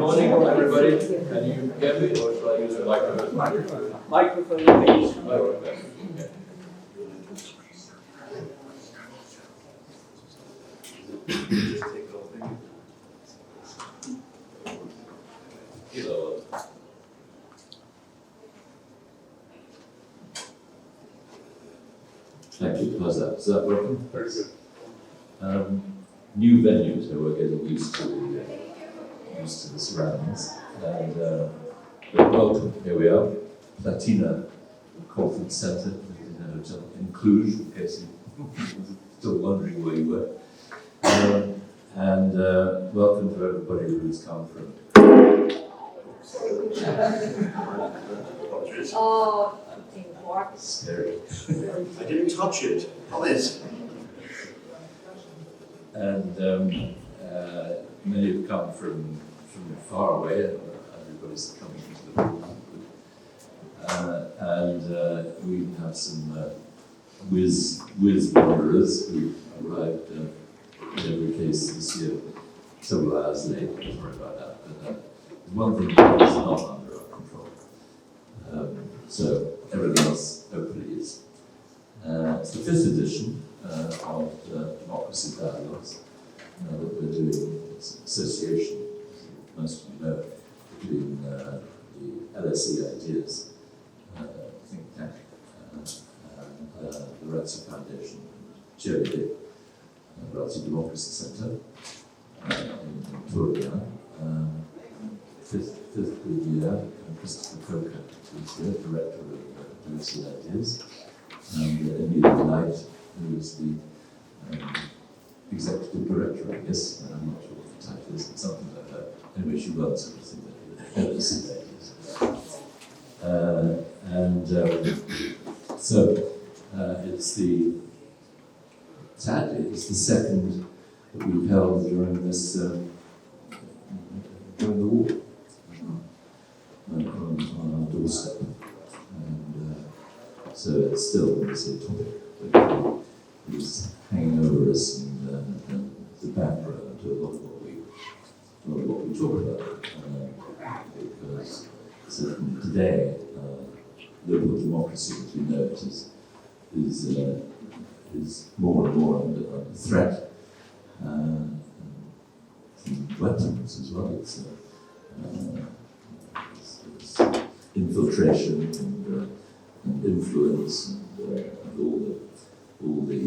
morning, everybody. Can you get me, or shall I use the microphone? Microphone, please. Microphone. Okay. Hello. Thank you. How's that? Is that working? Very good. New venues, so we're getting used to the surroundings. And welcome. Here we are, Platina Conference Centre in Cluj, in case you're still wondering where you were. And welcome to everybody who's come from. Oh, Scary. I didn't touch it. Promise. And many have come from far away, and everybody's coming into the room. And we have some whiz wanderers who arrived in every case this year several hours late. Sorry about that. But one thing that is not under our control. So everything else hopefully is. It's the 5th edition of Democracy Dialogues that we're doing. It's an association, as most of you know, between the LSE Ideas think tank and the Ratiu Foundation, Cherry Ratiu Democracy Centre in Torino. Fifth good year, and Christopher Coker is here, director of LSE Ideas, and Emilia Knight, who is the executive director, I guess. I'm not sure what the title is, but something like that. Anyway, she runs everything that LSE Ideas. So sadly, it's the second that we've held during this during the war on our doorstep, and so it's still a topic that is hanging over us and the background to a lot of what we talk about, because today liberal democracy, as we know it, is more and more under threat, from weapons as well. It's infiltration and influence and all the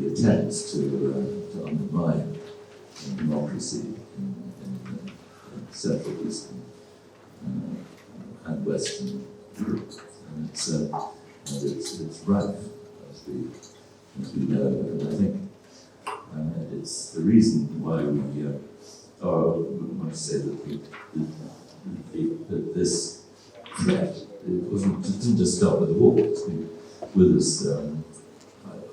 attempts to undermine democracy in Central Eastern and Western Europe, and it's rife, as we know, and I think it's the reason why we want to say that this threat didn't just start with the war. It's been with us,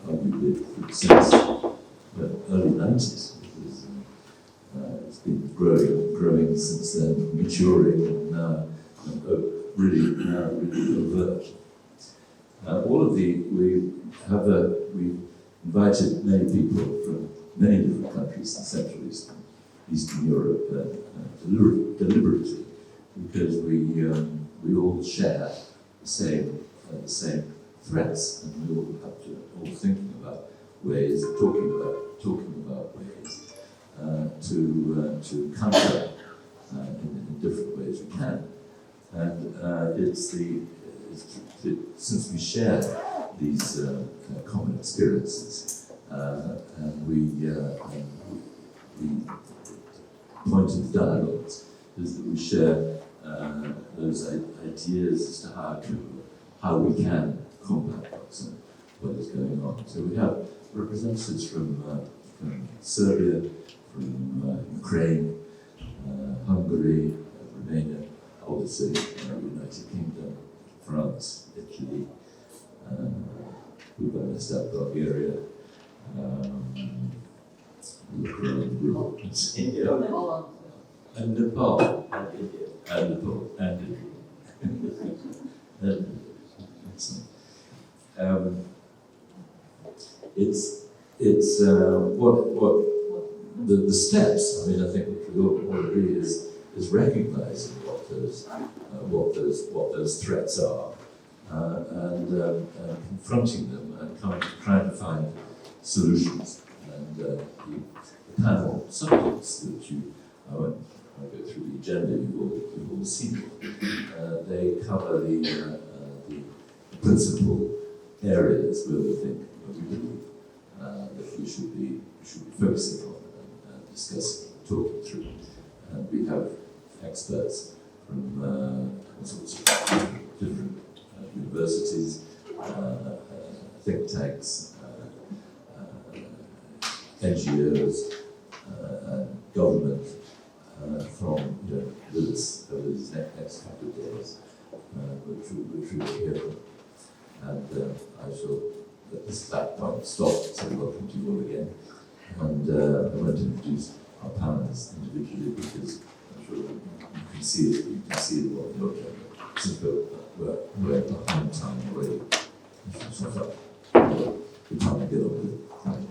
arguably, since the early 90s. It's been growing since then, maturing, and now really overt. We invited many people from many different countries in Central Eastern Europe, deliberately, because we all share the same threats, and we all have to thinking about ways, talking about ways to counter in different ways we can. And since we share these common experiences, and we point of the dialogues is that we share those ideas as to how we can combat what is going on. So we have representatives from Serbia, from Ukraine, Hungary, Romania, obviously United Kingdom, France, Italy, we've messed up Bulgaria, Ukraine, India, and Nepal, and Nepal, and India. It's what the steps. I mean, I think we all theory is recognizing what those threats are, and confronting them and trying to find solutions. And the panel subjects that I won't go through the agenda, you've all seen it. They cover the principal areas where we think, we believe that we should be focusing on and discussing, talking through. And we have experts from all sorts of different universities, think tanks, NGOs, and government from with us over these next couple of days, which we will hear from. And I shall at that point stop, so welcome to you all again. And I want to introduce our panelists individually because I'm sure you can see it. You can see it on your agenda. Since we're behind time already. So we're trying to get on with it. Thank you.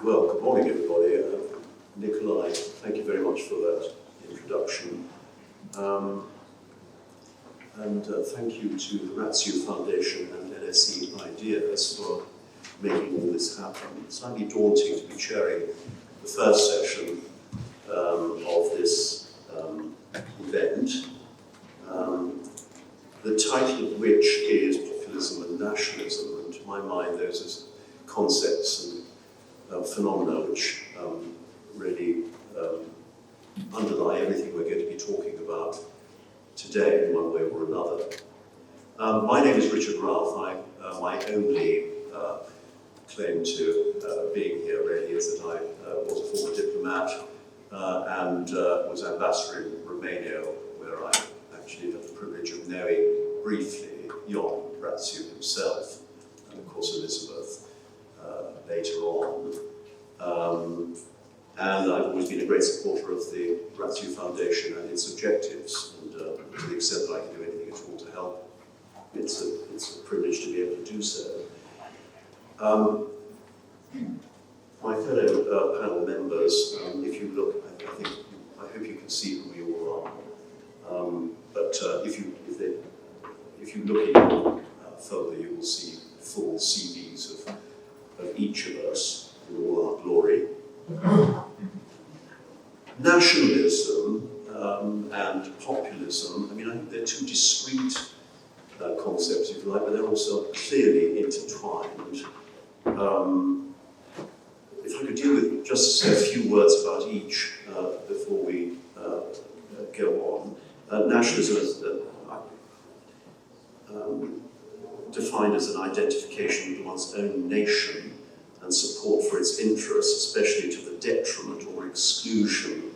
Well, good morning, everybody. Nikolai, thank you very much for that introduction. And thank you to the Ratiu Foundation and NSE Ideas for making all this happen. It's slightly daunting to be chairing the first session of this event, the title of which is Populism and Nationalism, and to my mind those are concepts and phenomena which really underlie everything we're going to be talking about today in one way or another. My name is Richard Ralph. My only claim to being here really is that I was a former diplomat and was ambassador in Romania, where I actually had the privilege of knowing briefly Ion Ratiu himself, and of course Elizabeth later on. And I've always been a great supporter of the Ratiu Foundation and its objectives, and to the extent that I can do anything at all to help, it's a privilege to be able to do so. My fellow panel members, if you look, I hope you can see who we all are. But if you look in your folder, you will see full CVs of each of us in all our glory. Nationalism and populism, I think they're two discrete concepts, if you like, but they're also clearly intertwined. If I could deal with just a few words about each before we go on. Nationalism is defined as an identification with one's own nation and support for its interests, especially to the detriment or exclusion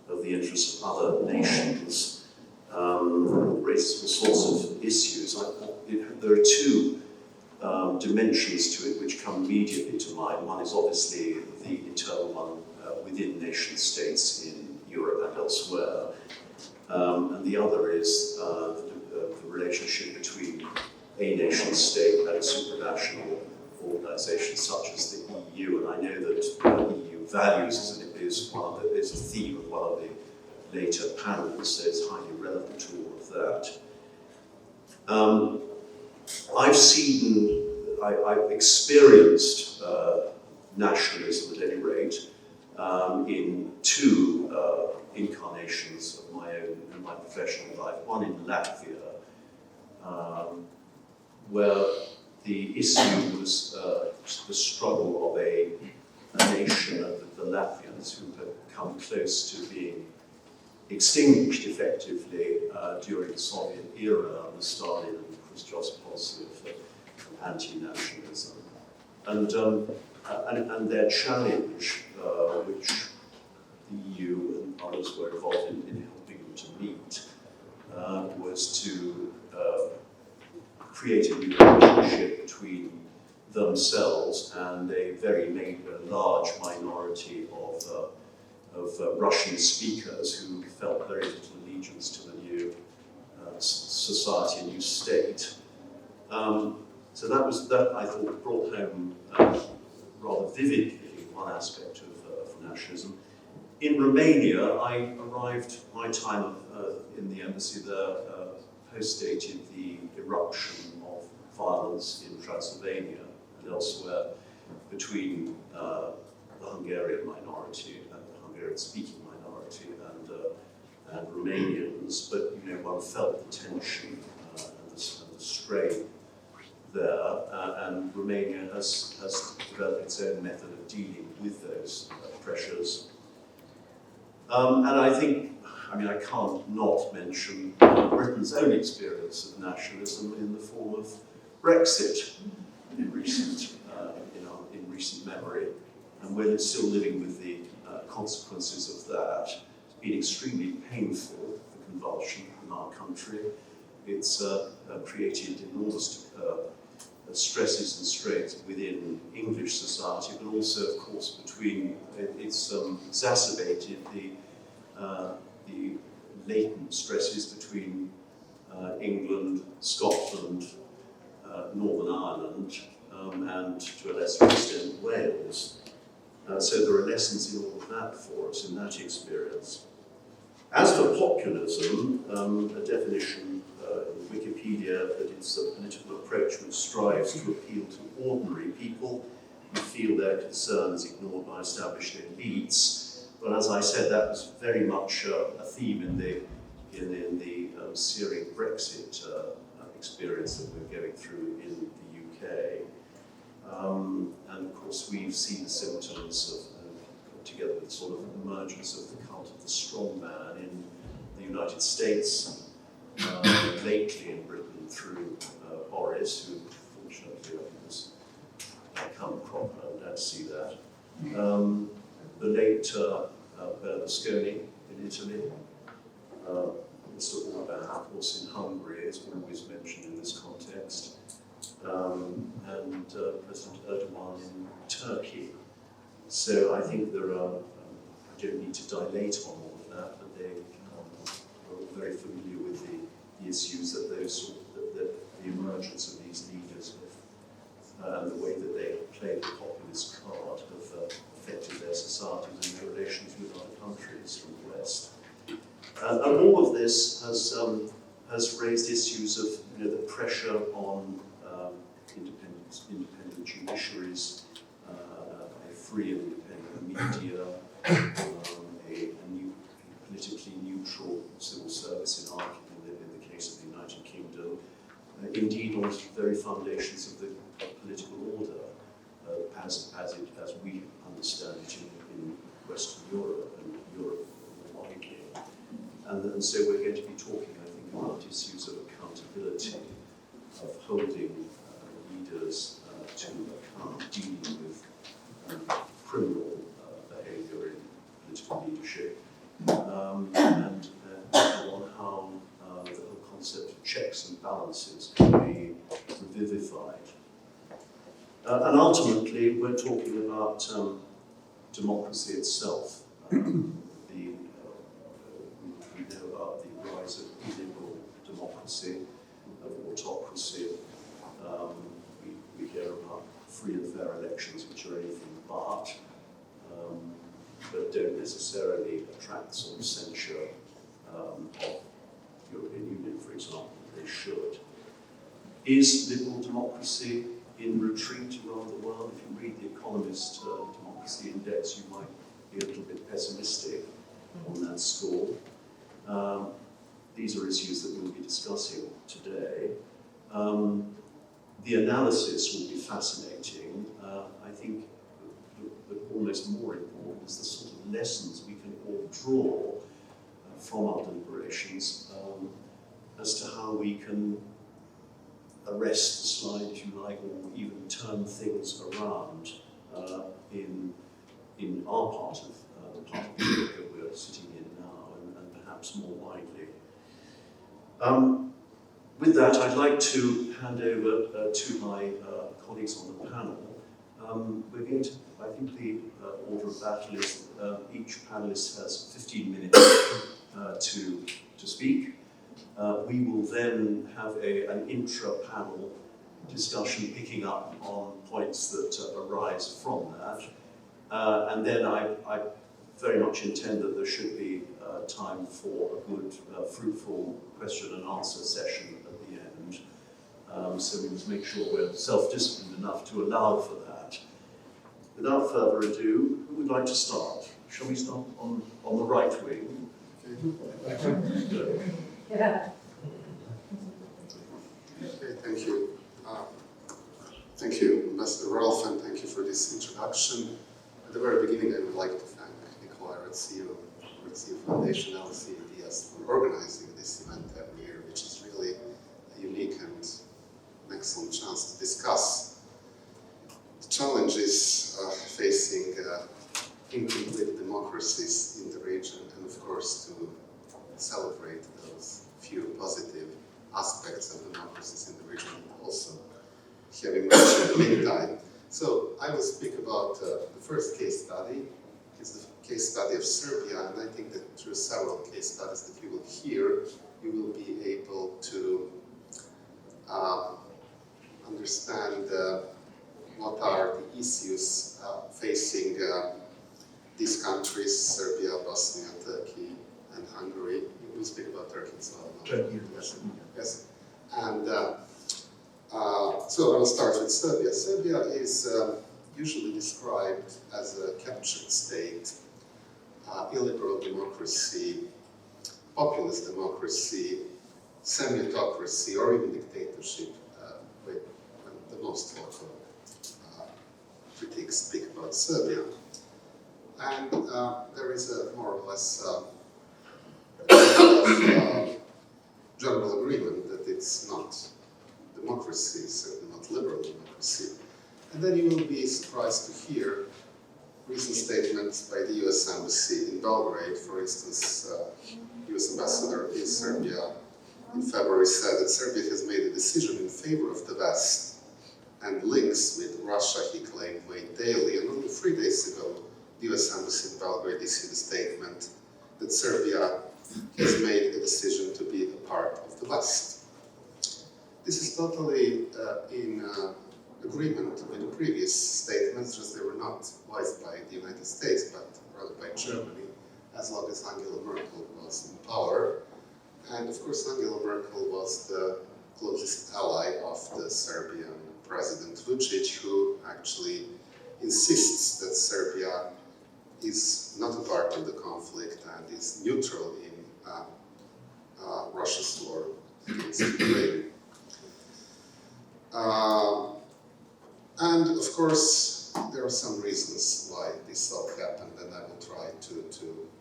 of the interests of other nations. Raises all sorts of issues. There are two dimensions to it which come immediately to mind. One is obviously the internal one within nation states in Europe and elsewhere. And the other is the relationship between a nation state and a supranational organisation such as the EU. And I know that EU values is a theme of one of the later panels, so it's highly relevant to all of that. I've experienced nationalism at any rate in two incarnations of my own in my professional life. One in Latvia, where the issue was the struggle of a nation, the Latvians, who had come close to being extinguished effectively during the Soviet era under Stalin and Khrushchev's policy of anti-nationalism. And their challenge, which the EU and others were involved in helping them to meet, was to create a new relationship between themselves and a large minority of Russian speakers who felt very little allegiance to the new society, new state. So that I thought brought home rather vividly one aspect of nationalism. In Romania, I arrived, my time in the embassy there post-dated the eruption of violence in Transylvania and elsewhere between the Hungarian minority and the Hungarian-speaking minority and Romanians, but one felt the tension and the strain there, and Romania has developed its own method of dealing with those pressures. And I think, I can't not mention Britain's own experience of nationalism in the form of Brexit in recent memory, and we're still living with the consequences of that. It's been extremely painful, the convulsion in our country. It's created enormous stresses and strains within English society, but also, of course, it's exacerbated the latent stresses between England, Scotland, Northern Ireland, and to a lesser extent Wales. So there are lessons in all of that for us in that experience. As for populism, a definition in Wikipedia that it's a political approach which strives to appeal to ordinary people who feel their concerns ignored by established elites. But as I said, that was very much a theme in the searing Brexit experience that we're going through in the UK. And of course, we've seen the symptoms of, together with sort of emergence of the cult of the strongman in the United States, lately in Britain through Boris, who fortunately has come proper, and let's see that. The late Berlusconi in Italy, Mr. Orban, of course, in Hungary, is always mentioned in this context, and President Erdogan in Turkey. So I think there are, I don't need to dilate on all of that, but they are all very familiar with the issues that the emergence of these leaders have, and the way that they play the populist card have affected their societies and their relations with other countries from the West. And all of this has raised issues of the pressure on independent judiciaries, a free and independent media, a new politically neutral civil service in the case of the United Kingdom, indeed on the very foundations of the political order, as we understand it in Western Europe and Europe more widely. And so we're going to be talking, I think, about issues of accountability, of holding leaders to account, dealing with criminal behaviour in political leadership, and on how the whole concept of checks and balances can be revivified. And ultimately, we're talking about democracy itself. We know about the rise of illiberal democracy, of autocracy. We hear about free and fair elections, which are anything but don't necessarily attract some censure of the European Union, for example. They should. Is liberal democracy in retreat around the world? If you read The Economist Democracy Index, you might be a little bit pessimistic on that score. These are issues that we'll be discussing today. The analysis will be fascinating. I think that almost more important is the sort of lessons we can all draw from our deliberations as to how we can arrest the slide, if you like, or even turn things around in our part of the Europe that we're sitting in now, and perhaps more widely. With that, I'd like to hand over to my colleagues on the panel. We're going to, I think the order of battle is each panelist has 15 minutes to speak. We will then have an intra-panel discussion picking up on points that arise from that. And then I very much intend that there should be time for a good, fruitful question and answer session at the end. So we must make sure we're self-disciplined enough to allow for that. Without further ado, who would like to start? Shall we start on the right wing? Yeah. Okay, thank you. Thank you, Ambassador Ralph, and thank you for this introduction. At the very beginning, I would like to thank Nikolai Ratiu Foundation, LSE EDS, for organizing this event every year, which is really a unique and an excellent chance to discuss the challenges facing incomplete democracies in the region, and of course to celebrate those few positive aspects of democracies in the region, also having much in the meantime. So I will speak about the first case study. It's the case study of Serbia, and I think that through several case studies that you will hear, you will be able to understand what are the issues facing these countries, Serbia, Bosnia, Turkey, and Hungary. We will speak about Turkey as well. Turkey, yes. And so I will start with Serbia. Serbia is usually described as a captured state, illiberal democracy, populist democracy, semi-autocracy, or even dictatorship, when the most vocal critics speak about Serbia. And there is a more or less general agreement that it's not democracy, certainly not liberal democracy. And then you will be surprised to hear recent statements by the US Embassy in Belgrade. For instance, US Ambassador in Serbia in February said that Serbia has made a decision in favor of the West, and links with Russia, he claimed, weighed daily. And only 3 days ago, the US Embassy in Belgrade issued a statement that Serbia has made a decision to be a part of the West. This is totally in agreement with the previous statements, just they were not voiced by the United States, but rather by Germany, as long as Angela Merkel was in power. And of course, Angela Merkel was the closest ally of the Serbian President Vučić, who actually insists that Serbia is not a part of the conflict and is neutral in Russia's war against Ukraine. And of course, there are some reasons why this all happened, and I will try to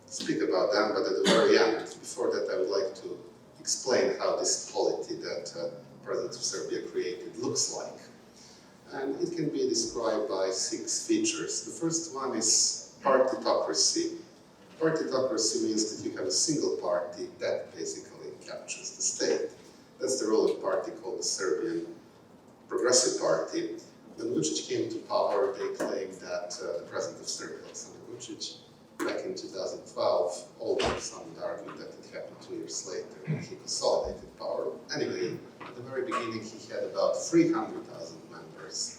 speak about them. But at the very end, before that, I would like to explain how this polity that President of Serbia created looks like. And it can be described by 6 features. The first one is partitocracy. Partitocracy means that you have a single party that basically captures the state. That's the ruling party called the Serbian Progressive Party. When Vučić came to power, they claimed that the president of Serbia, Aleksandar Vučić, back in 2012, although some would argue that it happened 2 years later when he consolidated power. Anyway, at the very beginning, he had about 300,000 members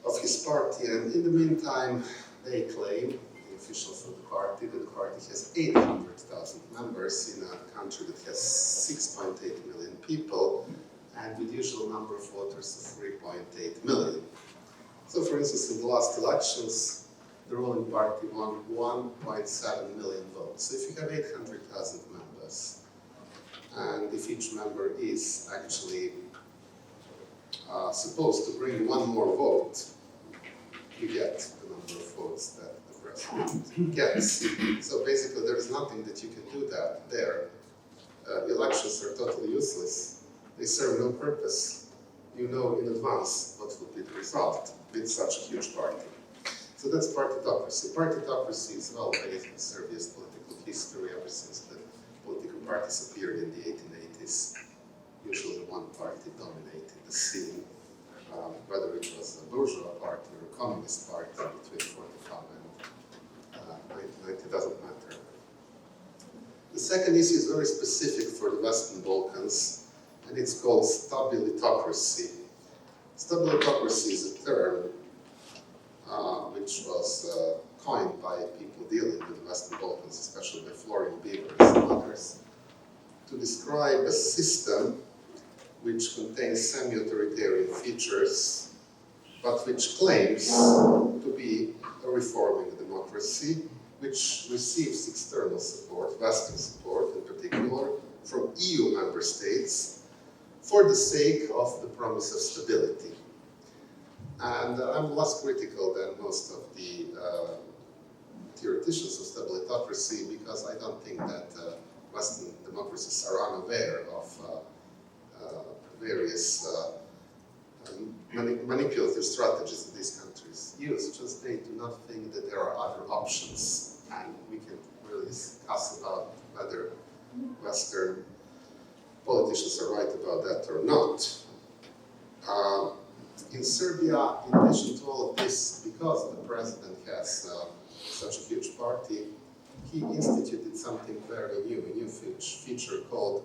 of his party, and in the meantime, they claim, the officials of the party has 800,000 members in a country that has 6.8 million people, and with the usual number of voters of 3.8 million. So for instance, in the last elections, the ruling party won 1.7 million votes. So if you have 800,000 members, and if each member is actually supposed to bring one more vote, you get the number of votes that the president gets. So basically, there is nothing that you can do there. Elections are totally useless. They serve no purpose. You know in advance what will be the result with such a huge party. So that's partitocracy. Partitocracy is well based in Serbia's political history ever since the political parties appeared in the 1880s. Usually one party dominated the scene, whether it was a bourgeois party or a communist party between 45 and 90, doesn't matter. The second issue is very specific for the Western Balkans, and it's called stabilitocracy. Stabilitocracy is a term which which was coined by people dealing with the Western Balkans, especially by Florian Beavers and others, to describe a system which contains semi-authoritarian features, but which claims to be a reforming democracy, which receives external support, Western support in particular, from EU member states for the sake of the promise of stability. And I'm less critical than most of the theoreticians of stabilitocracy, because I don't think that Western democracies are unaware of various manipulative strategies that these countries use, just they do not think that there are other options. And we can really discuss about whether Western politicians are right about that or not. In Serbia, in addition to all of this, because the president has such a huge party, he instituted something very new, a new feature called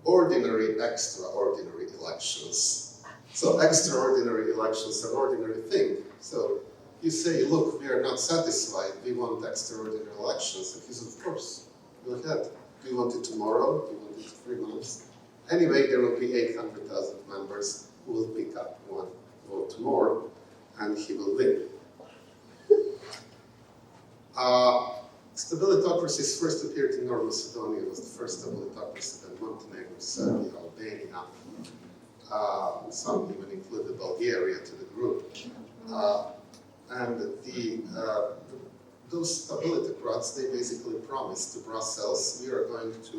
ordinary extraordinary elections. So extraordinary elections are an ordinary thing. So you say, look, we are not satisfied, we want extraordinary elections. And he says, of course, go ahead. Do you want it tomorrow? Do you want it in 3 months? Anyway, there will be 800,000 members who will pick up one vote more, and he will win. Stabilitocracies first appeared in North Macedonia. It was the first stabilitocracy, then Montenegro, Serbia, Albania. Some even included Bulgaria to the group. And those stabilitocrats, they basically promised to Brussels, we are going to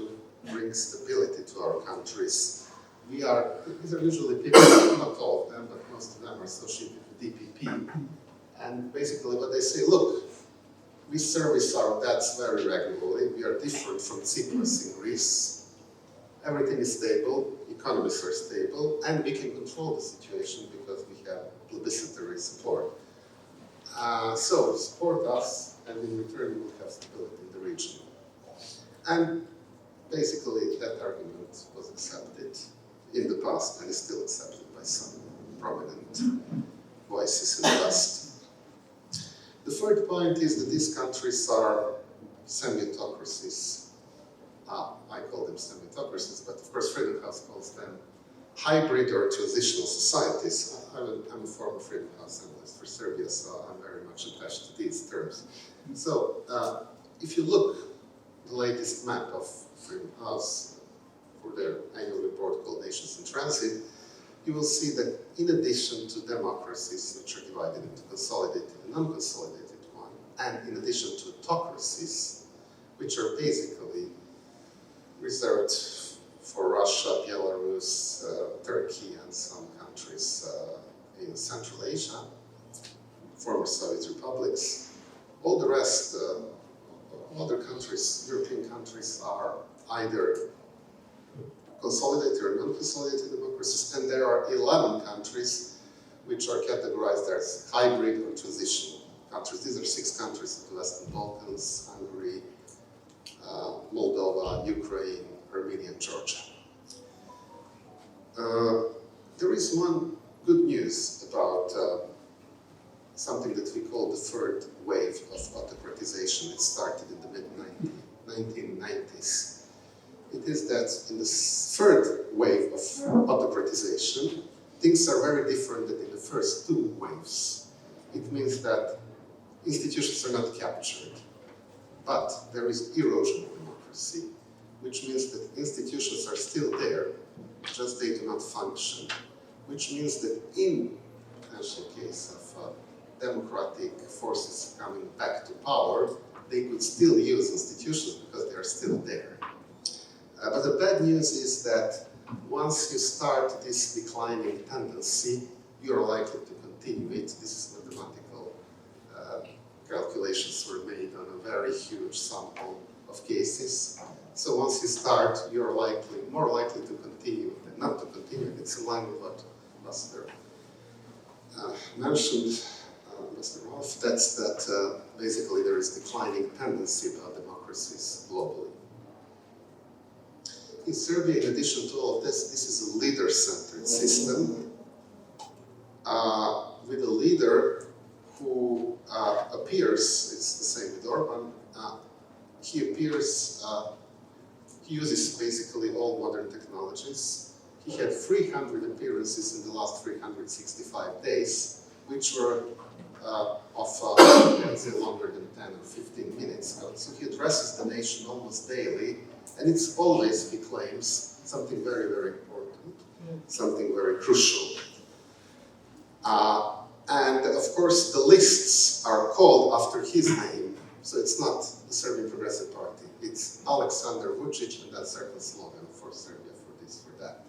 bring stability to our countries. These are usually people, not all of them, but most of them are associated with DPP. And basically what they say, look, we service our debts very regularly. We are different from Cyprus in Greece. Everything is stable, economies are stable, and we can control the situation because we have plebiscitary support. So support us, and in return we will have stability in the region. And basically that argument was accepted in the past and is still accepted by some prominent voices in the West. The third point is that these countries are semi-autocracies. I call them semi-autocracies, but of course Freedom House calls them hybrid or transitional societies. I'm a former Freedom House analyst for Serbia, so I'm very much attached to these terms. So if you look at the latest map of Freedom House for their annual report called Nations in Transit, you will see that in addition to democracies, which are divided into consolidated and unconsolidated one, and in addition to autocracies, which are basically reserved for Russia, Belarus, Turkey, and some countries in Central Asia, former Soviet republics, all the rest, other countries, European countries, are either consolidated or non-consolidated democracies, and there are 11 countries which are categorized as hybrid or transitional countries. These are 6 countries of the Western Balkans: Hungary, Moldova, Ukraine, Armenia, and Georgia. There is one good news about something that we call the third wave of autocratization. It started in the mid-1990s. It is that in the third wave of autocratization, things are very different than in the first 2 waves. It means that institutions are not captured, but there is erosion of democracy, which means that institutions are still there, just they do not function, which means that in the potential case of democratic forces coming back to power, they could still use institutions because they are still there. But the bad news is that once you start this declining tendency, you are likely to continue it. This is mathematical calculations were made on a very huge sample of cases. So once you start, you're more likely to continue than not to continue. It's in line with what Mr. Mentioned, Mr. Rolf, that's that basically there is declining tendency about democracies globally. In Serbia, in addition to all of this, this is a leader-centered system with a leader who appears, it's the same with Orban, he appears, he uses basically all modern technologies. He had 300 appearances in the last 365 days, which were let's say, longer than 10 or 15 minutes. So he addresses the nation almost daily, and it's always, he claims, something very, very important, something very crucial. And of course, the lists are called after his name, so it's not the Serbian Progressive Party. It's Aleksandar Vučić and that certain slogan for Serbia, for this, for that.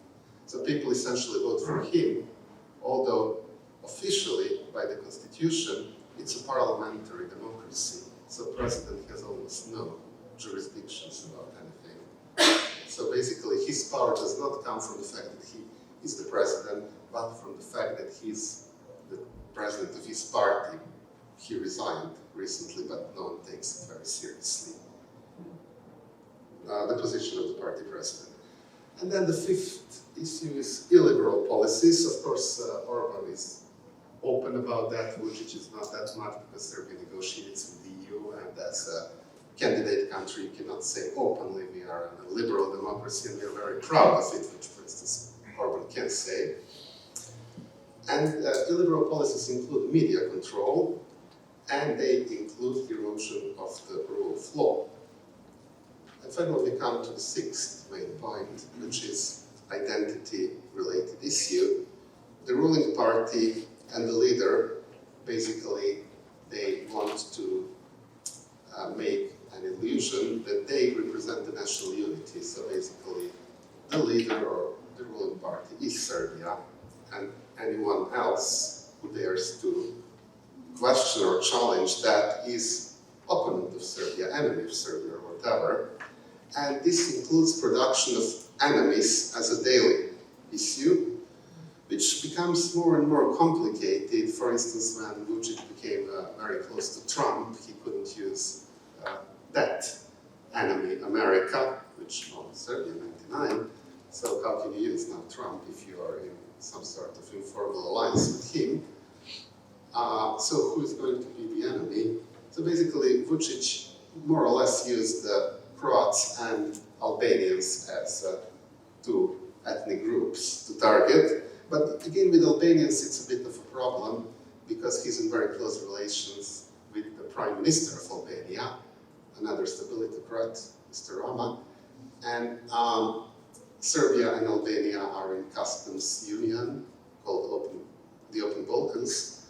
So people essentially vote for him, although officially, by the constitution, it's a parliamentary democracy. So president has almost no jurisdictions about anything. So basically, his power does not come from the fact that he is the president, but from the fact that he's the president of his party. He resigned recently, but no one takes it very seriously. The position of the party president. And then the fifth issue is illiberal policies. Of course, Orban is open about that. Vučić is not that much because Serbia negotiates with the EU, and as a candidate country, you cannot say openly we are a liberal democracy and we are very proud of it, which, for instance, Orban can say. And illiberal policies include media control, and they include erosion of the rule of law. And finally, we come to the sixth main point, which is identity-related issue. The ruling party and the leader, basically, they want to make an illusion that they represent the national unity. So basically, the leader or the ruling party is Serbia, and anyone else who dares to question or challenge that is opponent of Serbia, enemy of Serbia, or whatever. And this includes production of enemies as a daily issue, which becomes more and more complicated. For instance, when Vučić became very close to Trump, he couldn't use that enemy, America, which owned Serbia in 1999. So how can you use now Trump if you are in some sort of informal alliance with him? So who is going to be the enemy? So basically, Vučić more or less used the Croats and Albanians as two ethnic groups to target. But again, with Albanians, it's a bit of a problem because he's in very close relations with the Prime Minister of Albania, another stabilitocrat, Mr. Rama. And Serbia and Albania are in customs union called the Open Balkans,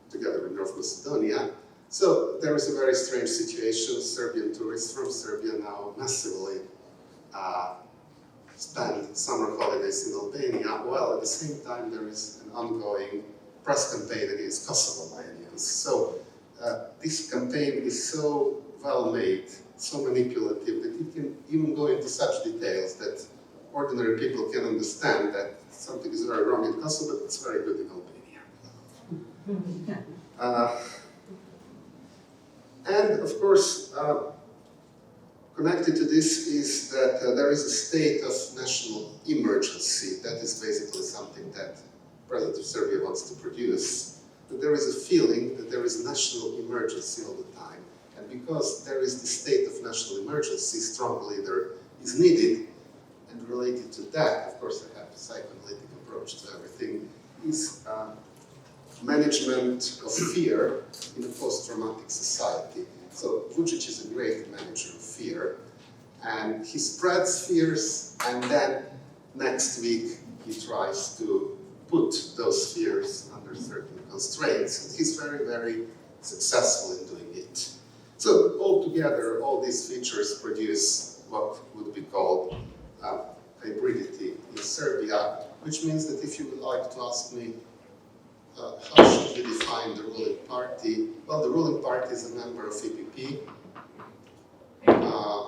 together with North Macedonia. So there is a very strange situation. Serbian tourists from Serbia now massively spend summer holidays in Albania, while at the same time there is an ongoing press campaign against Kosovo Albanians. So this campaign is so well made, so manipulative, that it can even go into such details that ordinary people can understand that something is very wrong in Kosovo, but it's very good in Albania. And of course, connected to this is that there is a state of national emergency. That is basically something that President of Serbia wants to produce. That there is a feeling that there is national emergency all the time. And because there is the state of national emergency, strong leader is needed. And related to that, of course, I have a psychoanalytic approach to everything, is management of fear in a post-traumatic society. So Vučić is a great manager of fear, and he spreads fears, and then next week he tries to put those fears under certain constraints, and he's very, very successful in doing it. So altogether, all these features produce what would be called hybridity in Serbia, which means that if you would like to ask me how should we define the ruling party? Well, the ruling party is a member of EPP.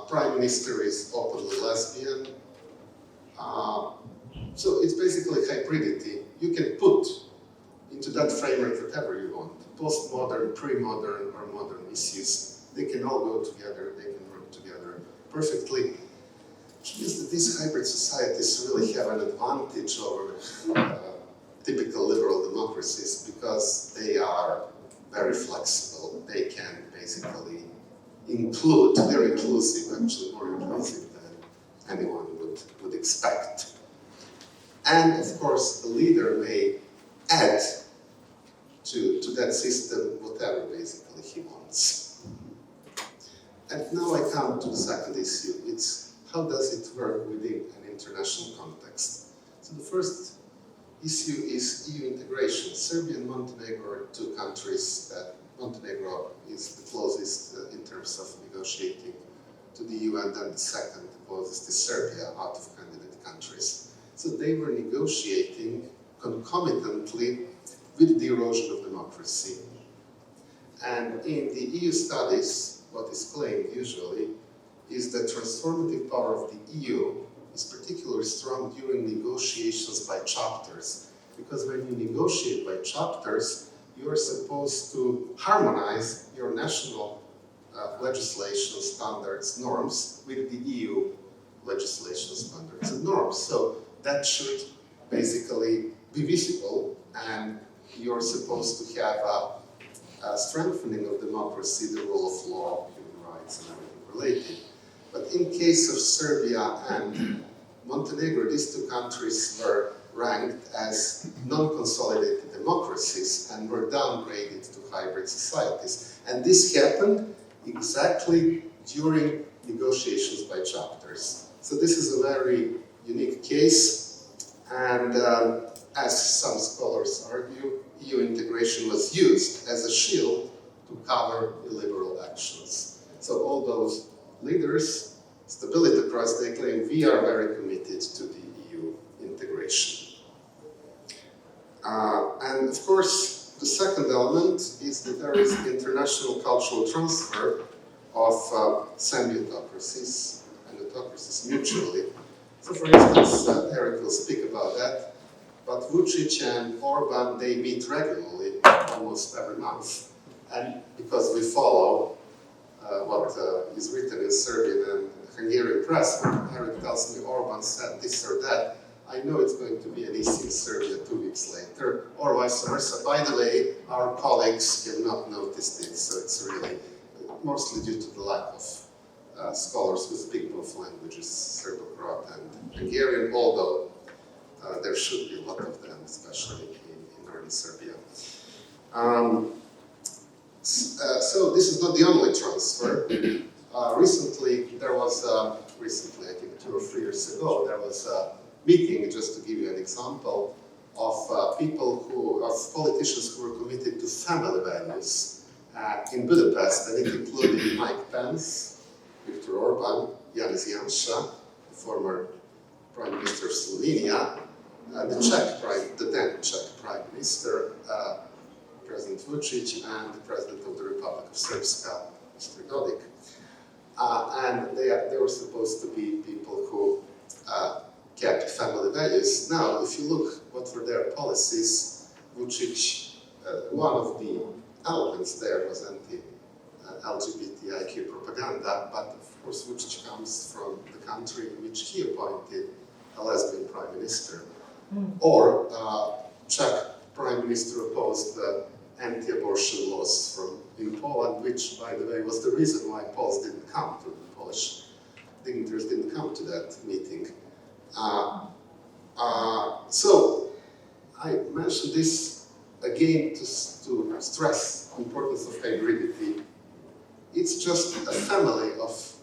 Prime Minister is openly lesbian. So it's basically hybridity. You can put into that framework whatever you want. Postmodern, pre-modern, or modern issues. They can all go together, they can work together perfectly. Which means that these hybrid societies really have an advantage over typical liberal democracies because they are very flexible. They can basically include, they're inclusive, actually more inclusive than anyone would expect. And of course, the leader may add to that system whatever basically he wants. And now I come to the second issue. It's how does it work within an international context? So the first issue is EU integration. Serbia and Montenegro are two countries that Montenegro is the closest in terms of negotiating to the EU, and then the second closest is Serbia out of candidate countries. So they were negotiating concomitantly with the erosion of democracy. And in the EU studies, what is claimed usually is that transformative power of the EU is particularly strong during negotiations by chapters. Because when you negotiate by chapters, you are supposed to harmonize your national legislation standards, norms, with the EU legislation standards and norms. So that should basically be visible, and you're supposed to have a strengthening of democracy, the rule of law, human rights, and everything related. But in case of Serbia and Montenegro, these two countries were ranked as non-consolidated democracies and were downgraded to hybrid societies. And this happened exactly during negotiations by chapters. So this is a very unique case, and as some scholars argue, EU integration was used as a shield to cover illiberal actions. So all those leaders, stabilitocrats, they claim we are very committed to the EU integration. And of course, the second element is that there is international cultural transfer of semi-autocracies and autocracies mutually. So for instance, Eric will speak about that, but Vučić and Orban, they meet regularly, almost every month. And because we follow what is written in Serbian and Hungarian press, when Eric tells me Orban said this or that, I know it's going to be an issue in Serbia 2 weeks later, or vice versa. By the way, our colleagues cannot notice this, so it's really mostly due to the lack of scholars who speak both languages, Serbo-Croat and Hungarian, although there should be a lot of them, especially in northern Serbia. So this is not the only transfer. Recently, I think 2 or 3 years ago, there was a meeting, just to give you an example, of politicians who were committed to family values in Budapest, and it included Mike Pence, Viktor Orban, Janez Janša, the former Prime Minister of Slovenia, the then Czech Prime Minister, President Vučić, and the President of the Republic of Srpska, Mr. Dodik. And they were supposed to be people who kept family values. Now, if you look what were their policies, Vučić, one of the elements there was anti-LGBTIQ propaganda, but of course Vučić comes from the country in which he appointed a lesbian prime minister. Or Czech prime minister opposed the anti-abortion laws in Poland, which, by the way, was the reason why Poles didn't come to the Polish dignitaries didn't come to that meeting. So I mentioned this again to stress the importance of hybridity. It's just a family of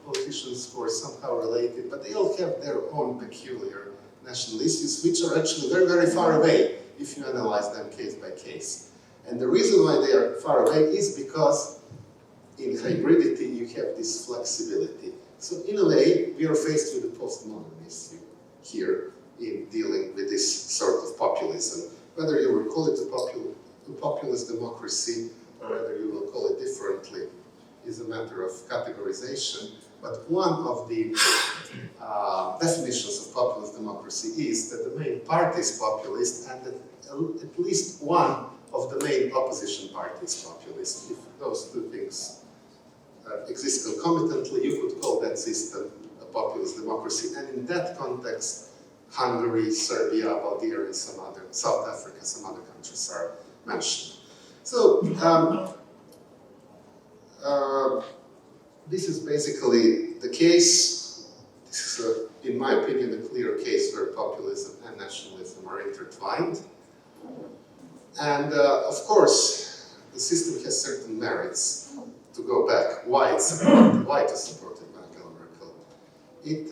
politicians who are somehow related, but they all have their own peculiar national issues, which are actually very, very far away if you analyze them case by case. And the reason why they are far away is because in hybridity you have this flexibility. So in a way, we are faced with a postmodern issue here in dealing with this sort of populism. Whether you will call it a populist democracy or whether you will call it differently is a matter of categorization. But one of the definitions of populist democracy is that the main party is populist and that at least one of the main opposition parties populist. If those two things exist concomitantly, you could call that system a populist democracy. And in that context, Hungary, Serbia, Bulgaria, South Africa, some other countries are mentioned. So, this is basically the case. This is, in my opinion, a clear case where populism and nationalism are intertwined. And of course, the system has certain merits. To go back, why it's supported, why it is supported by Angela Merkel. It,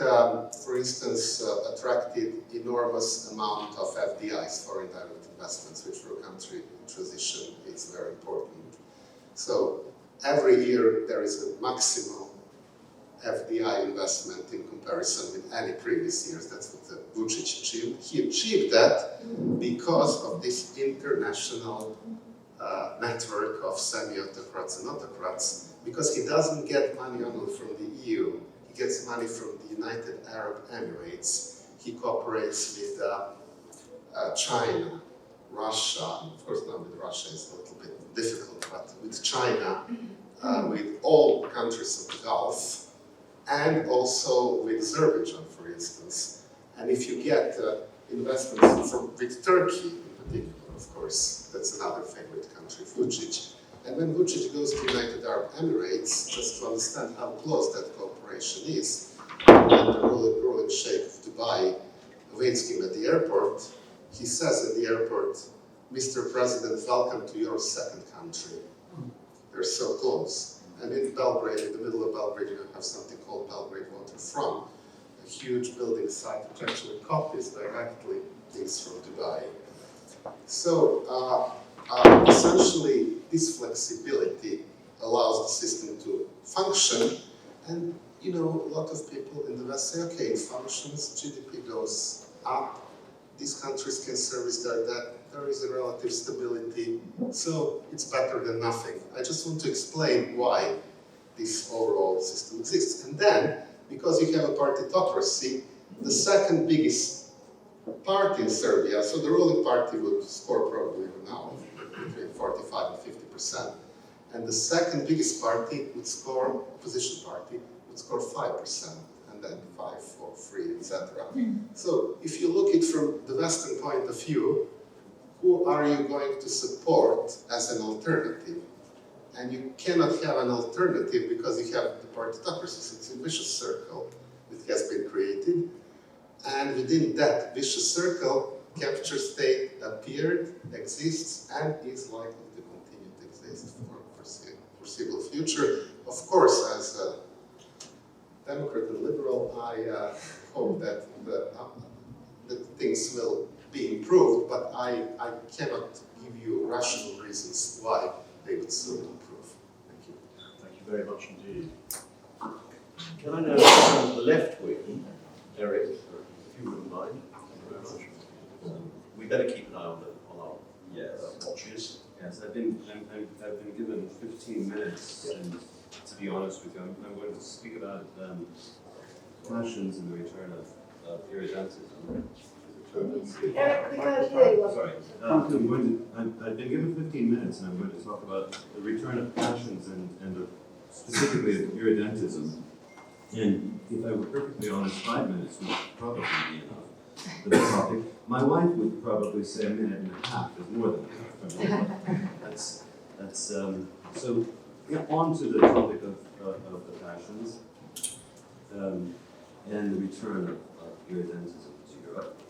for instance, attracted enormous amount of FDIs, foreign direct investments, which for a country in transition is very important. So every year there is a maximum FDI investment in comparison with any previous years. That's what Vučić achieved. He achieved that because of this international network of semi-autocrats and autocrats, because he doesn't get money only from the EU, he gets money from the United Arab Emirates. He cooperates with China, Russia, of course not with Russia, it's a little bit difficult, but with China, with all countries of the Gulf, and also with Azerbaijan, for instance. And if you get investments with Turkey in particular, of course, that's another favorite country, Vučić. And when Vučić goes to United Arab Emirates, just to understand how close that cooperation is, and the ruling sheikh of Dubai awaits him at the airport, he says at the airport, "Mr. President, welcome to your second country." They're so close. And in Belgrade, in the middle of Belgrade, you have something called Belgrade Waterfront, a huge building site which actually copies directly things from Dubai. So essentially, this flexibility allows the system to function, and a lot of people in the West say, okay, it functions, GDP goes up, these countries can service their debt, there is a relative stability, so it's better than nothing. I just want to explain why this overall system exists. And then, because you have a partitocracy, the second biggest party in Serbia, so the ruling party would score probably now between 45 and 50%. And the second biggest party would score, opposition party, would score 5%, and then 5, 4, 3, etc. So if you look it from the Western point of view, who are you going to support as an alternative? And you cannot have an alternative because you have the partitocracy. It's a vicious circle that has been created. And within that vicious circle, capture state appeared, exists, and is likely to continue to exist for foreseeable future. Of course, as a Democrat and liberal, I hope that things will be improved, but I cannot give you rational reasons why they would still improve. Thank you. Thank you very much indeed. Can I now turn to the left wing, Eric, if you wouldn't mind? Thank you very much. We better keep an eye on our watches. Yes, I've been given 15 minutes, and to be honest with you, I'm going to speak about passions and the return of irredentism. Eric, we can't hear you. Sorry, I've been given 15 minutes, and I'm going to talk about the return of passions and specifically of irredentism. And if I were perfectly honest, 5 minutes would probably be enough for the topic. My wife would probably say a minute and a half is more than enough. So on to the topic of the passions and the return of irredentism to Europe.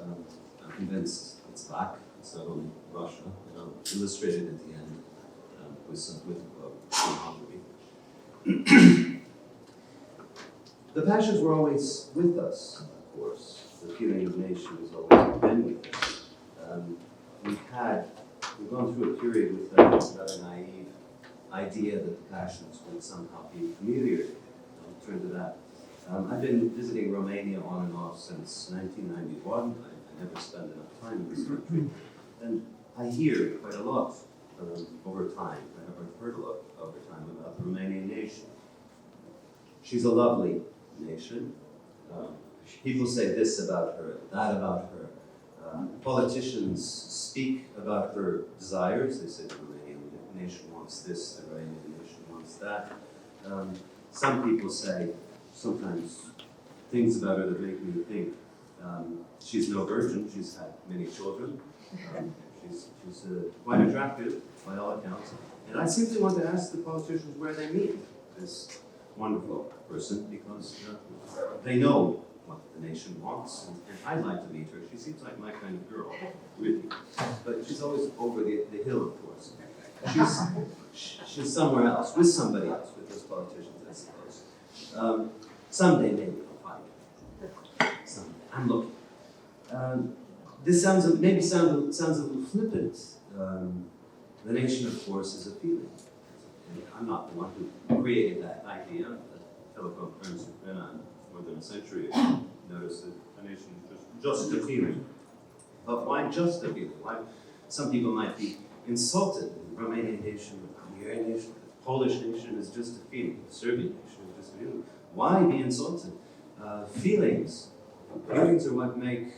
I'm convinced it's back. It's not only Russia. Illustrated at the end with Hungary. The passions were always with us, of course. The feeling of nation has always been with us. We've gone through a period with that rather naive idea that the passions would somehow be ameliorated. I'll turn to that. I've been visiting Romania on and off since 1991. I never spent enough time in this country. And I hear quite a lot over time. I've heard a lot over time about the Romanian nation. She's a lovely nation. People say this about her, that about her. Politicians speak about her desires. They say the Romanian nation wants this, the Romanian nation wants that. Some people say sometimes things about her that make me think she's no virgin. She's had many children. She's quite attractive by all accounts. And I simply want to ask the politicians where they meet this wonderful person, because they know what the nation wants, and I'd like to meet her. She seems like my kind of girl, really. But she's always over the hill, of course. She's somewhere else, with somebody else, with those politicians, I suppose. Someday maybe I'll find her. Someday. I'm looking. This sounds a little flippant. The nation, of course, is a feeling. And I'm not the one who created that idea. The telephone firms have been on more than a century ago. Notice that a nation is just a feeling. But why just a feeling? Why? Some people might be insulted. The Romanian nation, the Hungarian nation, the Polish nation is just a feeling. The Serbian nation is just a feeling. Why be insulted? Feelings are what make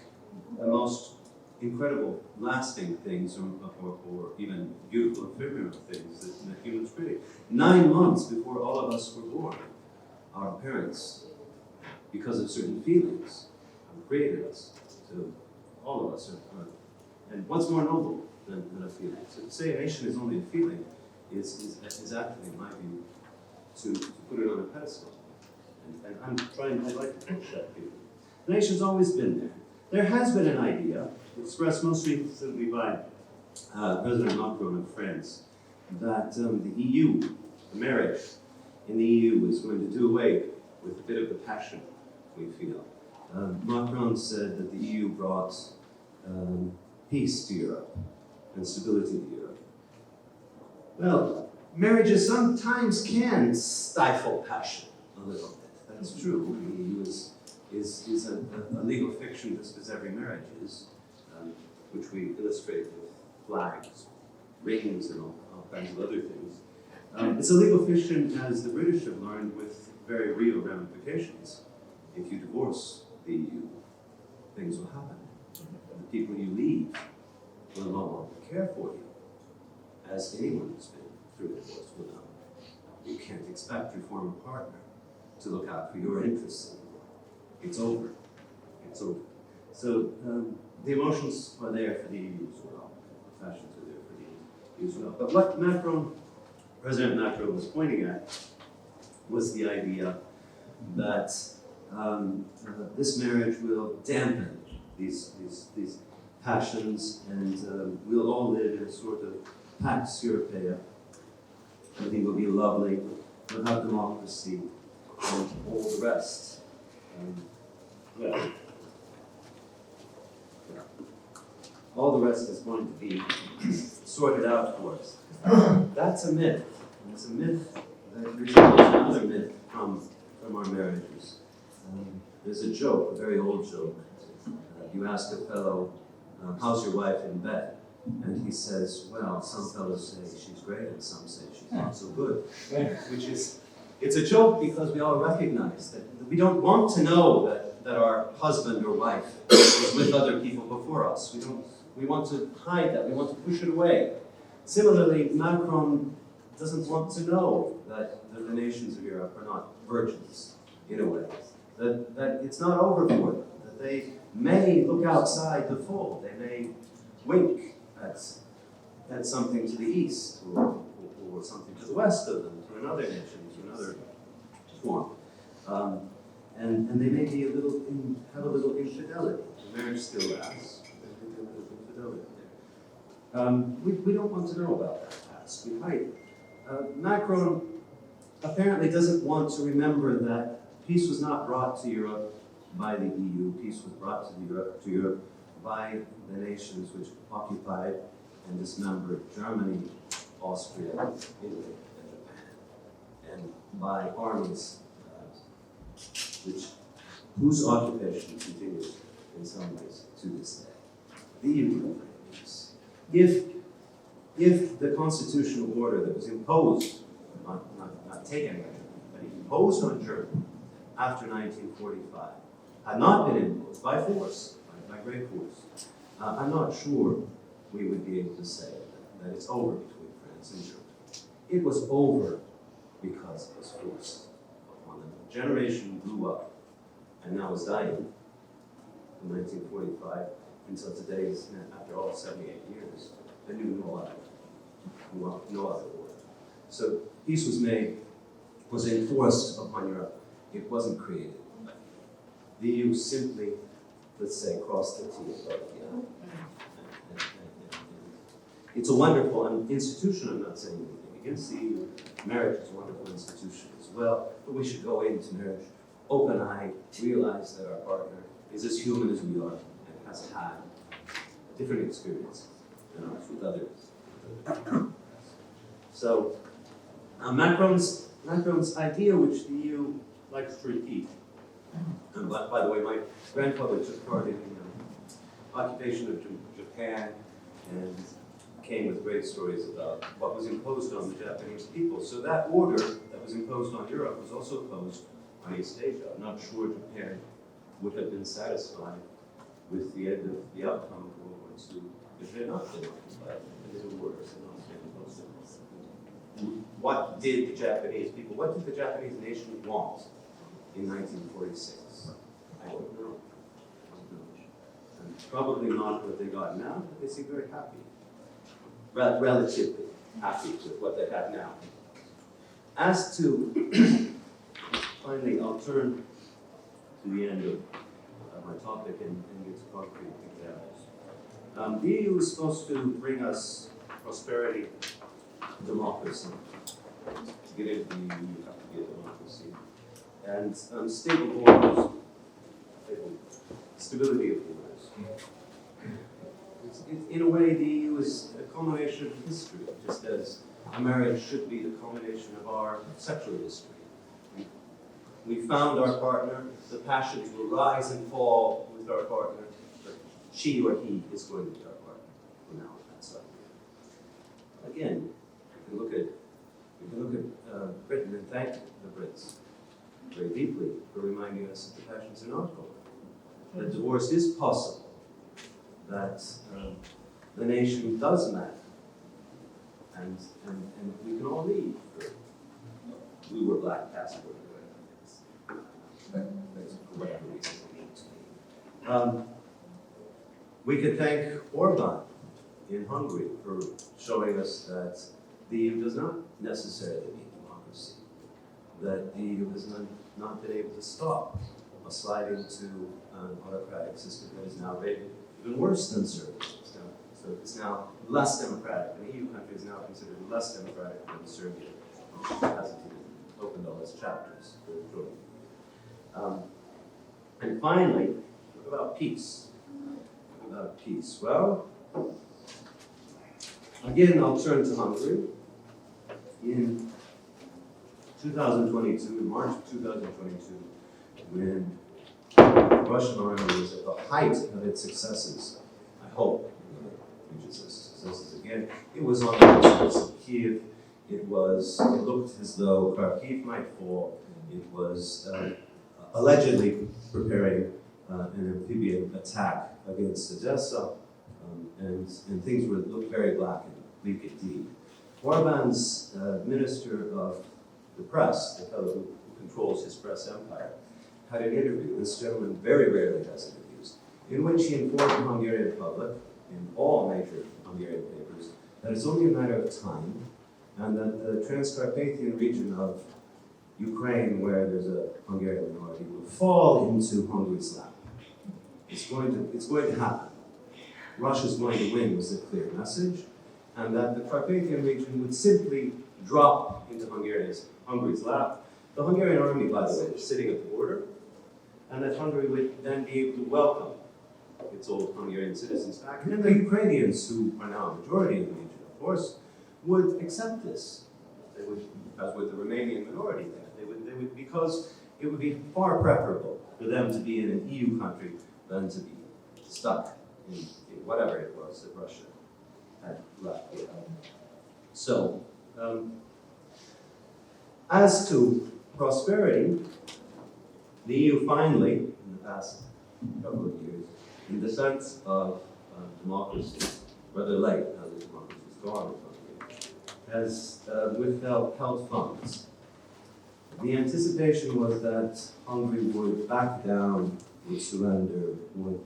the most incredible, lasting things, or even beautiful, ephemeral things that humans create. 9 months before all of us were born, our parents, because of certain feelings, created us. So all of us are. And what's more noble than a feeling? So to say a nation is only a feeling is actually, in my view, to put it on a pedestal. And I'd like to push that feeling. The nation's always been there. There has been an idea, expressed most recently by President Macron of France, that the EU, the marriage in the EU, is going to do away with a bit of the passion we feel. Macron said that the EU brought peace to Europe and stability to Europe. Well, marriages sometimes can stifle passion a little bit. That's true. The EU is a legal fiction, just as every marriage is, which we illustrate with flags, rings, and all kinds of other things. It's a legal fiction, as the British have learned, with very real ramifications. If you divorce the EU, things will happen. The people you leave will no longer care for you, as anyone who's been through a divorce will know. You can't expect your former partner to look out for your interests anymore. It's over. It's over. So the emotions are there for the EU as well. The passions are there for the EU as well. But what President Macron was pointing at was the idea that this marriage will dampen these passions, and we'll all live in a sort of pax Europaea. Everything will be lovely. We'll have democracy and all the rest. All the rest is going to be sorted out for us. That's a myth. And it's a myth that resembles another myth from our marriages. There's a joke, a very old joke. You ask a fellow, how's your wife in bed? And he says, well, some fellows say she's great and some say she's not so good. It's a joke because we all recognize that we don't want to know that our husband or wife is with other people before us. We want to hide that. We want to push it away. Similarly, Macron doesn't want to know that the nations of Europe are not virgins, in a way. That it's not over for them. That they may look outside the fold. They may wink at something to the east, or something to the west of them, to another nation, to another form. And they may be have a little infidelity. The marriage still lasts. There may be a little infidelity there. We don't want to know about that past. We hide it. Macron apparently doesn't want to remember that peace was not brought to Europe by the EU. Peace was brought to Europe by the nations which occupied and dismembered Germany, Austria, Italy, and Japan, and by armies whose occupation continues in some ways to this day. The EU peace. If the constitutional order that was imposed, not taken by Germany, but imposed on Germany after 1945, had not been imposed by force, by great force, I'm not sure we would be able to say that it's over between France and Germany. It was over because it was forced upon them. A generation grew up and now is dying from 1945 until today, after all 78 years, they knew no other war. So peace was enforced upon Europe. It wasn't created. The EU simply, let's say, crossed the T above the I. It's a wonderful institution. I'm not saying anything against the EU. Marriage is a wonderful institution as well, but we should go into marriage open-eyed, realize that our partner is as human as we are and has had a different experience than ours with others. So, Macron's idea, which the EU likes to repeat, and by the way, my grandfather took part in the occupation of Japan and came with great stories about what was imposed on the Japanese people. So that order that was imposed on Europe was also imposed on East Asia. I'm not sure Japan would have been satisfied with the end of the outcome of World War II if it had not been occupied and the orders had not been imposed. What did the Japanese nation want in 1946? I don't know. And probably not what they got now, but they seem very happy. Relatively happy with what they have now. As to, finally, I'll turn to the end of my topic and get to concrete examples. The EU is supposed to bring us prosperity, democracy. To get into the EU, you have to be a democracy. And stable borders, stability of borders. In a way, the EU is a culmination of history, just as a marriage should be the culmination of our sexual history. We found our partner, the passions will rise and fall with our partner, but she or he is going to be our partner from now on. That's right. Again, we can look at Britain and thank the Brits very deeply for reminding us that the passions are not gone. That divorce is possible. That the nation does matter, and we can all leave. We were black passport, that's for whatever reason. We could thank Orban in Hungary for showing us that the EU does not necessarily need democracy, that the EU has not been able to stop a slide into an autocratic system that is now rated even worse than Serbia. So it's now less democratic. An EU country is now considered less democratic than Serbia, which hasn't even opened all its chapters for joining. And finally, what about peace? What about peace? Well, again, I'll turn to Hungary. In 2022, in March of 2022, when the Russian army was at the height of its successes, I hope it reaches its successes again. It was on the outskirts of Kiev. It looked as though Kharkiv might fall. It was allegedly preparing an amphibian attack against Odessa, and things looked very black and bleak indeed. Orban's minister of the press, the fellow who controls his press empire, had an interview. This gentleman very rarely has interviews, in which he informed the Hungarian public, in all major Hungarian papers, that it's only a matter of time, and that the Transcarpathian region of Ukraine, where there's a Hungarian minority, will fall into Hungary's lap. It's going to happen. Russia's going to win was the clear message, and that the Carpathian region would simply drop into Hungary's lap. The Hungarian army, by the way, is sitting at the border, and that Hungary would then be able to welcome its old Hungarian citizens back. And then the Ukrainians, who are now a majority in the region, of course, would accept this. They would, as with the Romanian minority there, they would, because it would be far preferable for them to be in an EU country than to be stuck in whatever it was that Russia had left. So, as to prosperity, the EU finally, in the past couple of years, in the sense of democracy, rather late now that democracy is gone, has withheld funds. The anticipation was that Hungary would back down, would surrender, would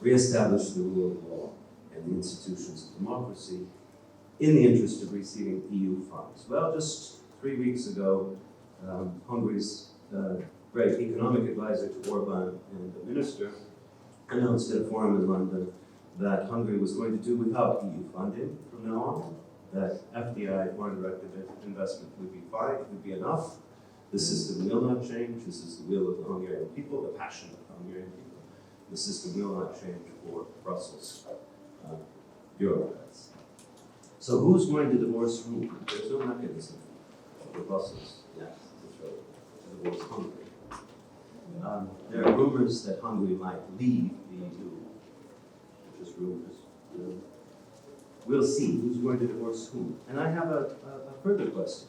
reestablish the rule of law and the institutions of democracy in the interest of receiving EU funds. Well, just 3 weeks ago, Hungary's great economic advisor to Orban and the minister announced at a forum in London that Hungary was going to do without EU funding from now on, that FDI, foreign direct investment, would be fine, it would be enough. The system will not change. This is the will of the Hungarian people, the passion of the Hungarian people. The system will not change for Brussels bureaucrats. So who's going to divorce whom? There's no mechanism for Brussels to divorce Hungary. There are rumors that Hungary might leave the EU, just rumors. We'll see who's going to divorce whom. And I have a further question.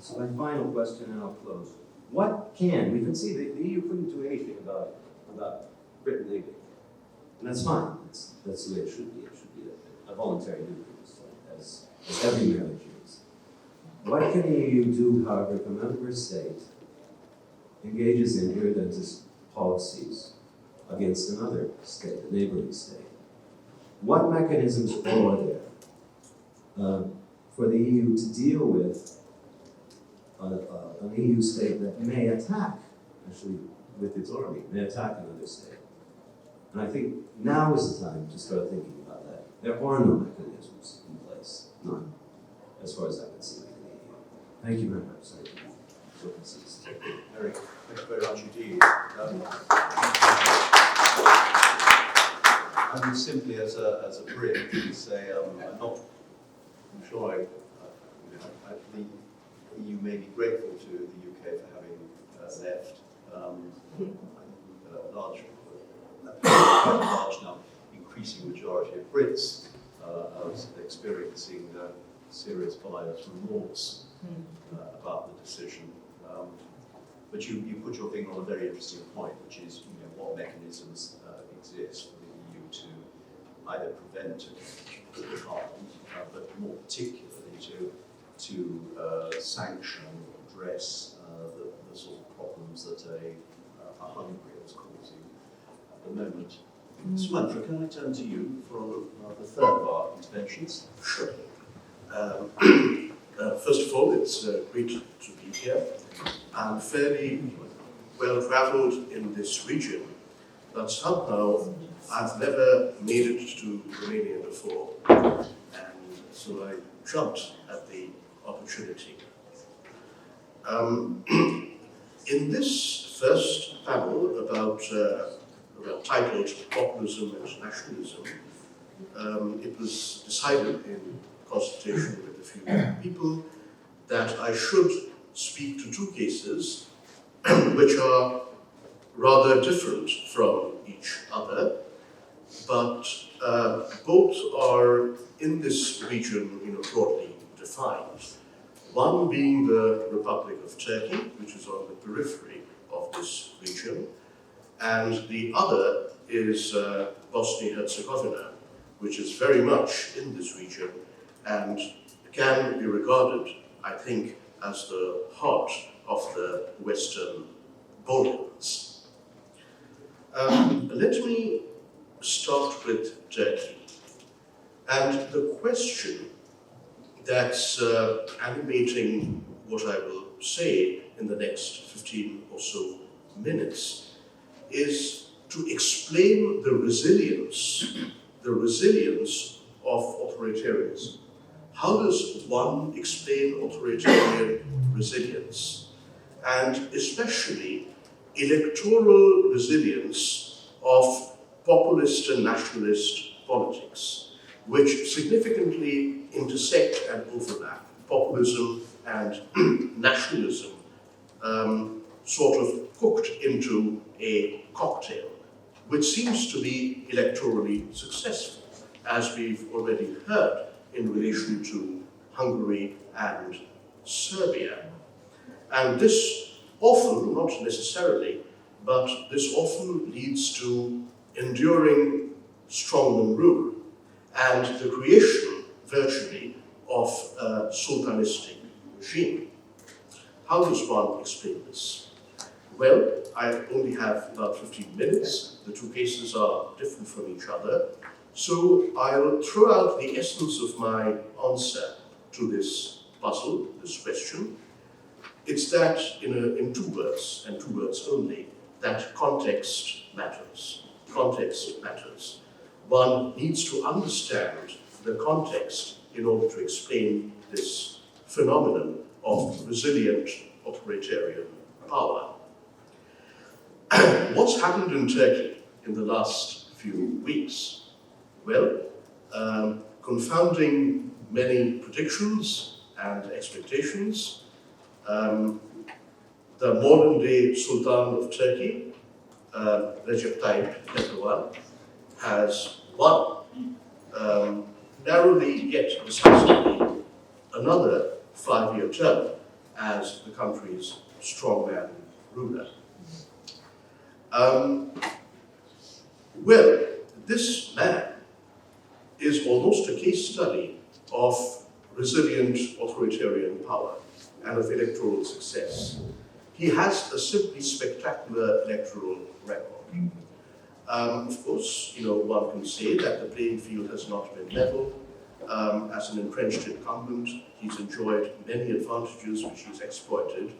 So my final question, and I'll close. What can, we can see the EU couldn't do anything about Britain leaving. And that's fine. That's the way it should be. It should be a voluntary duty, as every marriage is. What can the EU do, however, if a member state engages in irredentist policies against another state, a neighboring state? What mechanisms are there for the EU to deal with an EU state that may attack, actually with its army, may attack another state? And I think now is the time to start thinking about that. There are no mechanisms in place, none, as far as I can see within the EU. Thank you very much. Sorry. Eric, thank you very much indeed. I would simply, as a bridge, say I'm sure the EU may be grateful to the UK for having left. Large now, increasing majority of Brits are experiencing serious buyer's remorse about the decision. But you put your finger on a very interesting point, which is what mechanisms exist for the EU to either prevent harm, but more particularly to sanction, address the sort of problems that a Hungary is causing at the moment. Sumantra, can I turn to you for the third of our interventions? Sure. First of all, it's great to be here. I'm fairly well travelled in this region, but somehow I've never made it to Romania before, and so I jumped at the opportunity. In this first panel about titled Populism and Nationalism, it was decided in consultation with a few people that I should speak to two cases which are rather different from each other, but both are in this region broadly defined. One being the Republic of Turkey, which is on the periphery of this region, and the other is Bosnia-Herzegovina, which is very much in this region and can be regarded, I think, as the heart of the Western Balkans. Let me start with Turkey. And the question that's animating what I will say in the next 15 or so minutes is to explain the resilience of authoritarianism. How does one explain authoritarian resilience? And especially electoral resilience of populist and nationalist politics, which significantly intersect and overlap. Populism and nationalism sort of cooked into a cocktail, which seems to be electorally successful, as we've already heard in relation to Hungary and Serbia. And this often, not necessarily, but this often leads to enduring strongman rule and the creation, virtually, of a sultanistic regime. How does one explain this? Well, I only have about 15 minutes. The two cases are different from each other. So I'll throw out the essence of my answer to this puzzle, this question. It's that in two words, and two words only, that context matters. Context matters. One needs to understand the context in order to explain this phenomenon of resilient authoritarian power. What's happened in Turkey in the last few weeks? Well, confounding many predictions and expectations, the modern-day Sultan of Turkey, Recep Tayyip Erdogan, has won, narrowly yet decisively, another 5-year term as the country's strongman ruler. Well, this man is almost a case study of resilient authoritarian power and of electoral success. He has a simply spectacular electoral record. Of course, one can say that the playing field has not been level. As an entrenched incumbent, he's enjoyed many advantages which he's exploited,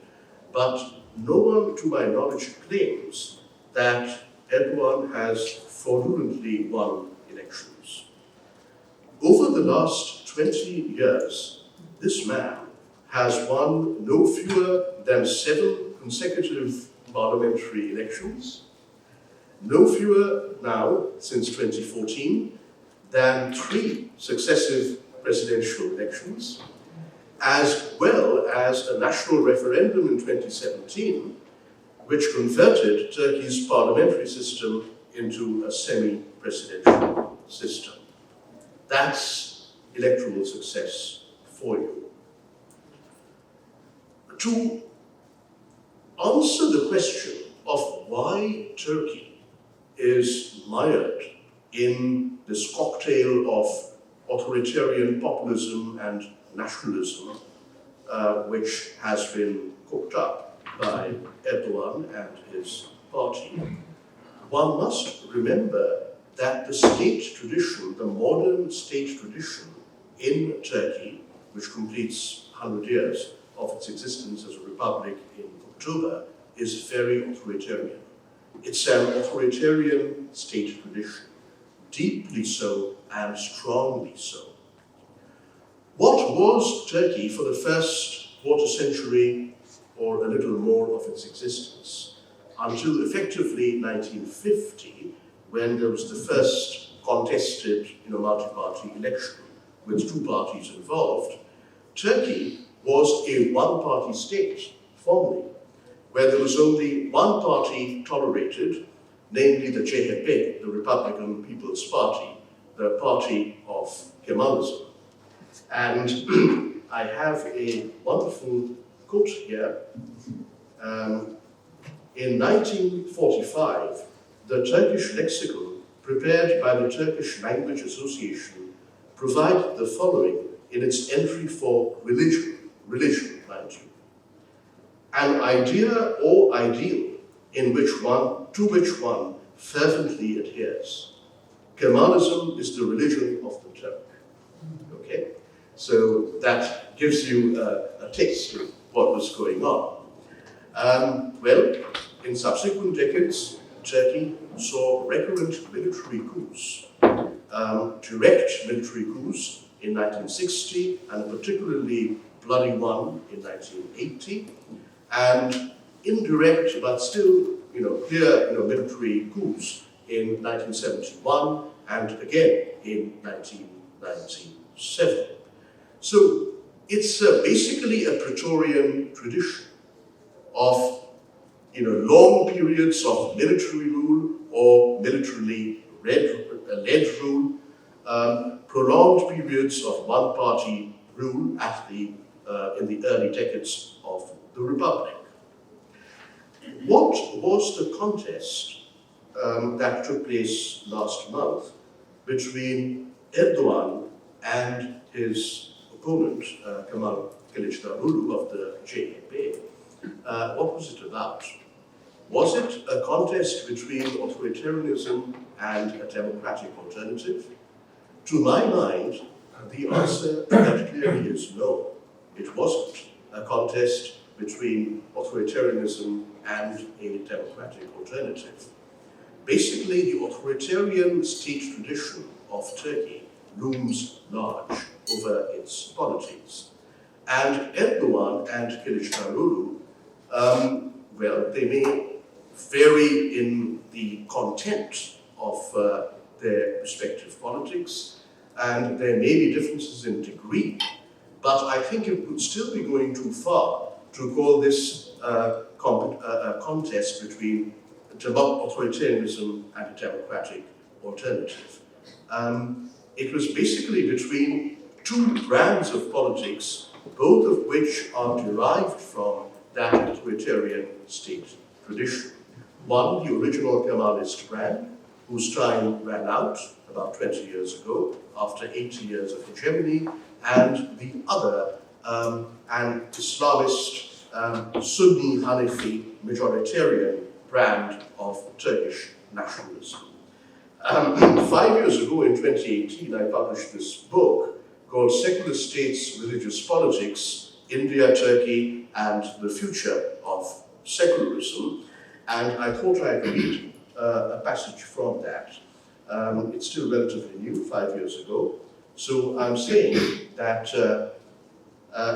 but no one, to my knowledge, claims that Erdogan has fraudulently won elections. Over the last 20 years, this man has won no fewer than 7 consecutive parliamentary elections, no fewer now, since 2014, than 3 successive presidential elections, as well as a national referendum in 2017, which converted Turkey's parliamentary system into a semi-presidential system. That's electoral success for you. To answer the question of why Turkey is mired in this cocktail of authoritarian populism and nationalism, which has been cooked up by Erdogan and his party, one must remember that the state tradition, the modern state tradition in Turkey, which completes 100 years of its existence as a republic in October, is very authoritarian. It's an authoritarian state tradition, deeply so and strongly so. What was Turkey for the first quarter century or a little more of its existence, until effectively 1950, when there was the first contested multi-party election with 2 parties involved? Turkey was a one-party state, formally, where there was only one party tolerated, namely the CHP, the Republican People's Party, the party of Kemalism. And I have a wonderful quote here. In 1945, the Turkish lexicon prepared by the Turkish Language Association provided the following in its entry for religion, mind you. An idea or ideal to which one fervently adheres. Kemalism is the religion of the Turk. Okay? So that gives you a taste of what was going on. Well, in subsequent decades, Turkey saw recurrent military coups, direct military coups in 1960, and a particularly bloody one in 1980, and indirect but still, clear, military coups in 1971 and again in 1997. So it's basically a Praetorian tradition of long periods of military rule or militarily led rule, prolonged periods of one-party rule in the early decades of the Republic. What was the contest that took place last month between Erdogan and his opponent, Kemal Kılıçdaroğlu of the CHP? What was it about? Was it a contest between authoritarianism and a democratic alternative? To my mind, the answer to that clearly is no. It wasn't a contest between authoritarianism and a democratic alternative. Basically, the authoritarian state tradition of Turkey looms large over its polities. And Erdogan and Kılıçdaroğlu, well, they may vary in the content of their respective politics, and there may be differences in degree, but I think it would still be going too far to call this a contest between authoritarianism and a democratic alternative. It was basically between two brands of politics, both of which are derived from that authoritarian state tradition. One, the original Kemalist brand, whose time ran out about 20 years ago, after 80 years of hegemony, and the other, an Islamist, Sunni Hanafi majoritarian brand of Turkish nationalism. 5 years ago, in 2018, I published this book called Secular States, Religious Politics, India, Turkey, and the Future of Secularism. And I thought I'd read a passage from that. It's still relatively new, 5 years ago. So I'm saying that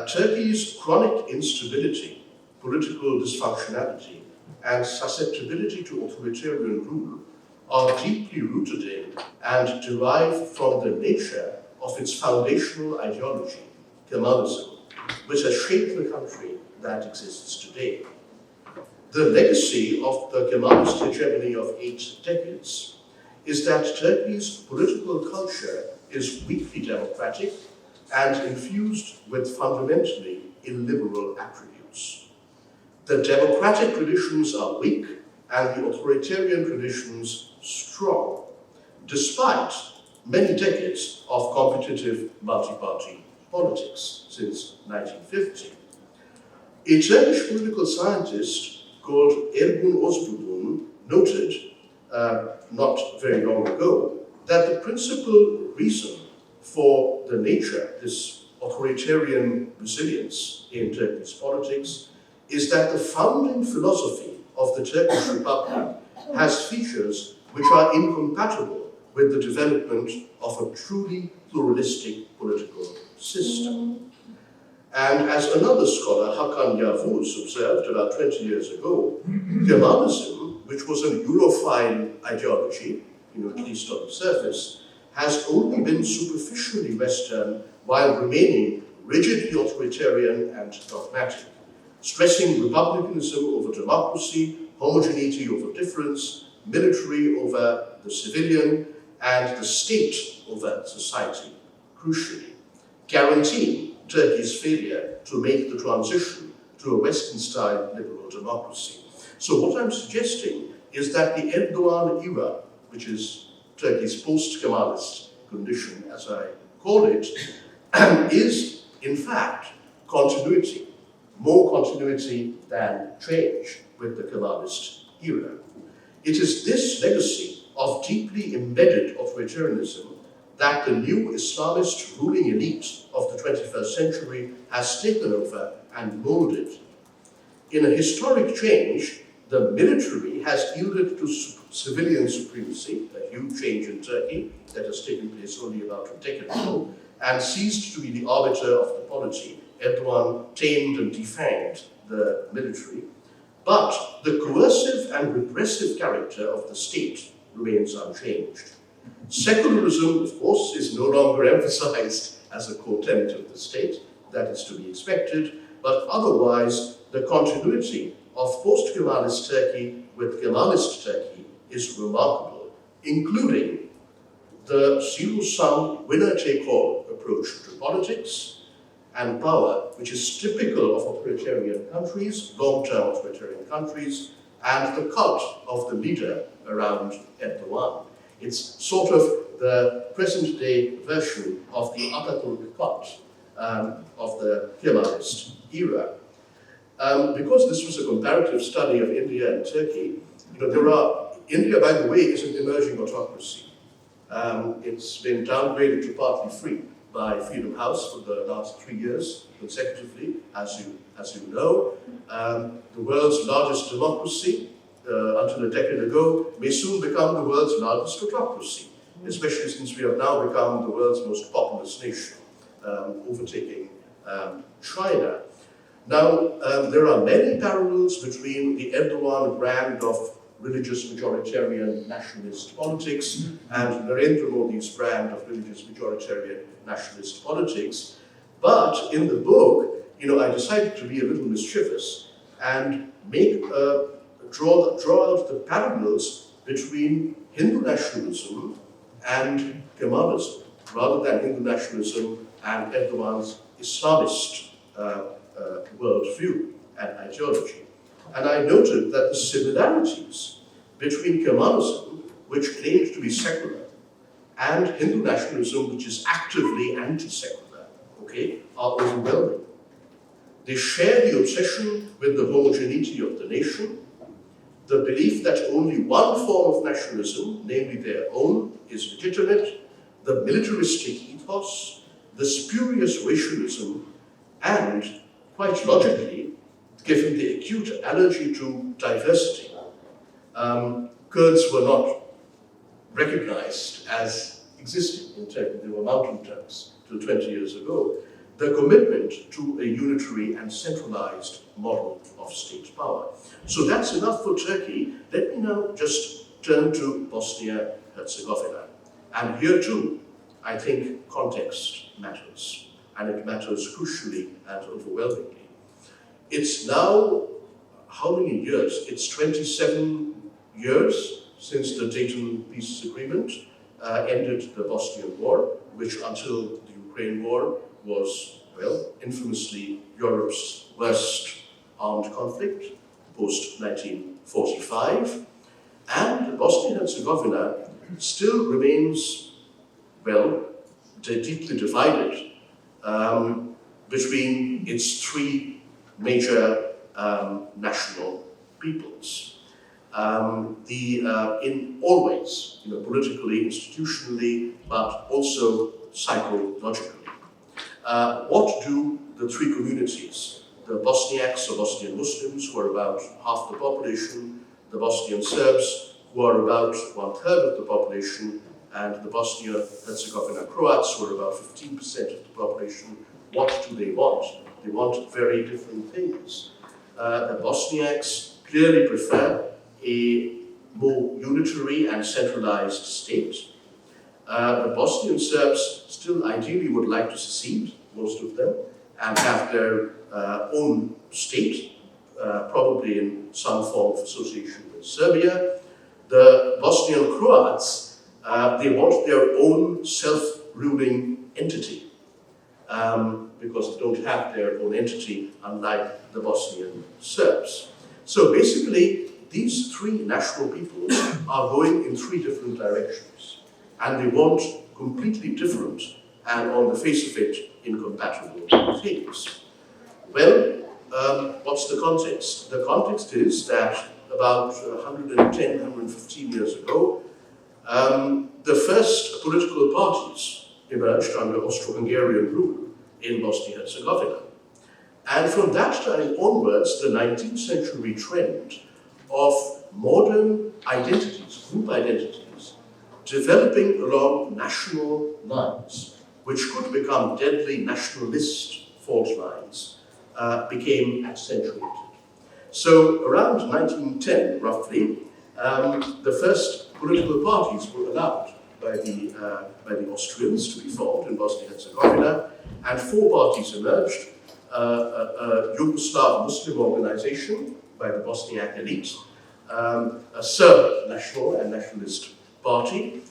Turkey's chronic instability, political dysfunctionality, and susceptibility to authoritarian rule are deeply rooted in and derived from the nature of its foundational ideology, Kemalism, which has shaped the country that exists today. The legacy of the Kemalist hegemony of 8 decades is that Turkey's political culture is weakly democratic and infused with fundamentally illiberal attributes. The democratic traditions are weak and the authoritarian traditions strong, despite many decades of competitive multi-party politics since 1950. A Turkish political scientist called Ergun Özbulut noted, not very long ago, that the principal reason for the nature, this authoritarian resilience in Turkish politics, is that the founding philosophy of the Turkish Republic has features which are incompatible with the development of a truly pluralistic political system. And as another scholar, Hakan Yavuz, observed about 20 years ago, Kemalism, which was an Europhile ideology, at least on the surface, has only been superficially Western while remaining rigidly authoritarian and dogmatic, stressing republicanism over democracy, homogeneity over difference, military over the civilian, and the state over society, crucially, guaranteeing Turkey's failure to make the transition to a Western-style liberal democracy. So what I'm suggesting is that the Erdogan era, which is Turkey's post-Kemalist condition, as I call it, is, in fact, continuity, more continuity than change with the Kemalist era. It is this legacy of deeply embedded authoritarianism that the new Islamist ruling elite of the 21st century has taken over and molded. In a historic change, the military has yielded to civilian supremacy, a huge change in Turkey that has taken place only about a decade ago, and ceased to be the arbiter of the polity. Erdogan tamed and defanged the military. But the coercive and repressive character of the state remains unchanged. Secularism, of course, is no longer emphasized as a core tenet of the state, that is to be expected, but otherwise the continuity of post-Kemalist Turkey with Kemalist Turkey is remarkable, including the zero-sum, winner-take-all approach to politics and power, which is typical of authoritarian countries, long-term authoritarian countries, and the cult of the leader around Erdogan. It's sort of the present-day version of the Atatürk cult of the Kemalist era. Because this was a comparative study of India and Turkey, India, by the way, is an emerging autocracy. It's been downgraded to partly free by Freedom House for the last 3 years consecutively, as you know. The world's largest democracy, until a decade ago, may soon become the world's largest autocracy, especially since we have now become the world's most populous nation, overtaking China. Now, there are many parallels between the Erdogan brand of religious majoritarian nationalist politics and Narendra Modi's brand of religious majoritarian nationalist politics. But in the book, I decided to be a little mischievous and draw out the parallels between Hindu nationalism and Kemalism, rather than Hindu nationalism and Erdogan's Islamist worldview and ideology. And I noted that the similarities between Kemalism, which claimed to be secular, and Hindu nationalism, which is actively anti-secular, are overwhelming. They share the obsession with the homogeneity of the nation, the belief that only one form of nationalism, namely their own, is legitimate, the militaristic ethos, the spurious racialism, and, quite logically, given the acute allergy to diversity, Kurds were not recognized as existing in Turkey. They were mountain Turks till 20 years ago. The commitment to a unitary and centralized model of state power. So that's enough for Turkey. Let me now just turn to Bosnia-Herzegovina. And here too, I think context matters. And it matters crucially and overwhelmingly. It's now, how many years? It's 27 years since the Dayton Peace Agreement ended the Bosnian War, which until the Ukraine War was, well, infamously Europe's worst armed conflict, post-1945. And Bosnia-Herzegovina still remains, well, deeply divided between its three major national peoples. In always, politically, institutionally, but also psychologically. What do the three communities, the Bosniaks or Bosnian Muslims, who are about half the population, the Bosnian Serbs, who are about 1/3 of the population, and the Bosnia-Herzegovina Croats, who are about 15% of the population, what do they want? They want very different things. The Bosniaks clearly prefer a more unitary and centralized state. The Bosnian Serbs still ideally would like to secede, most of them, and have their own state, probably in some form of association with Serbia. The Bosnian Croats, they want their own self-ruling entity, because they don't have their own entity, unlike the Bosnian Serbs. So basically, these three national peoples are going in three different directions, and they want completely different and, on the face of it, incompatible things. Well, what's the context? The context is that about 110, 115 years ago, the first political parties emerged under Austro-Hungarian rule in Bosnia-Herzegovina. And from that time onwards, the 19th century trend of modern identities, group identities, developing along national lines, which could become deadly nationalist fault lines, became accentuated. So around 1910, roughly, the first political parties were allowed by the Austrians to be formed in Bosnia-Herzegovina, and four parties emerged: a Yugoslav Muslim organization by the Bosniak elite, a Serb national and nationalist party,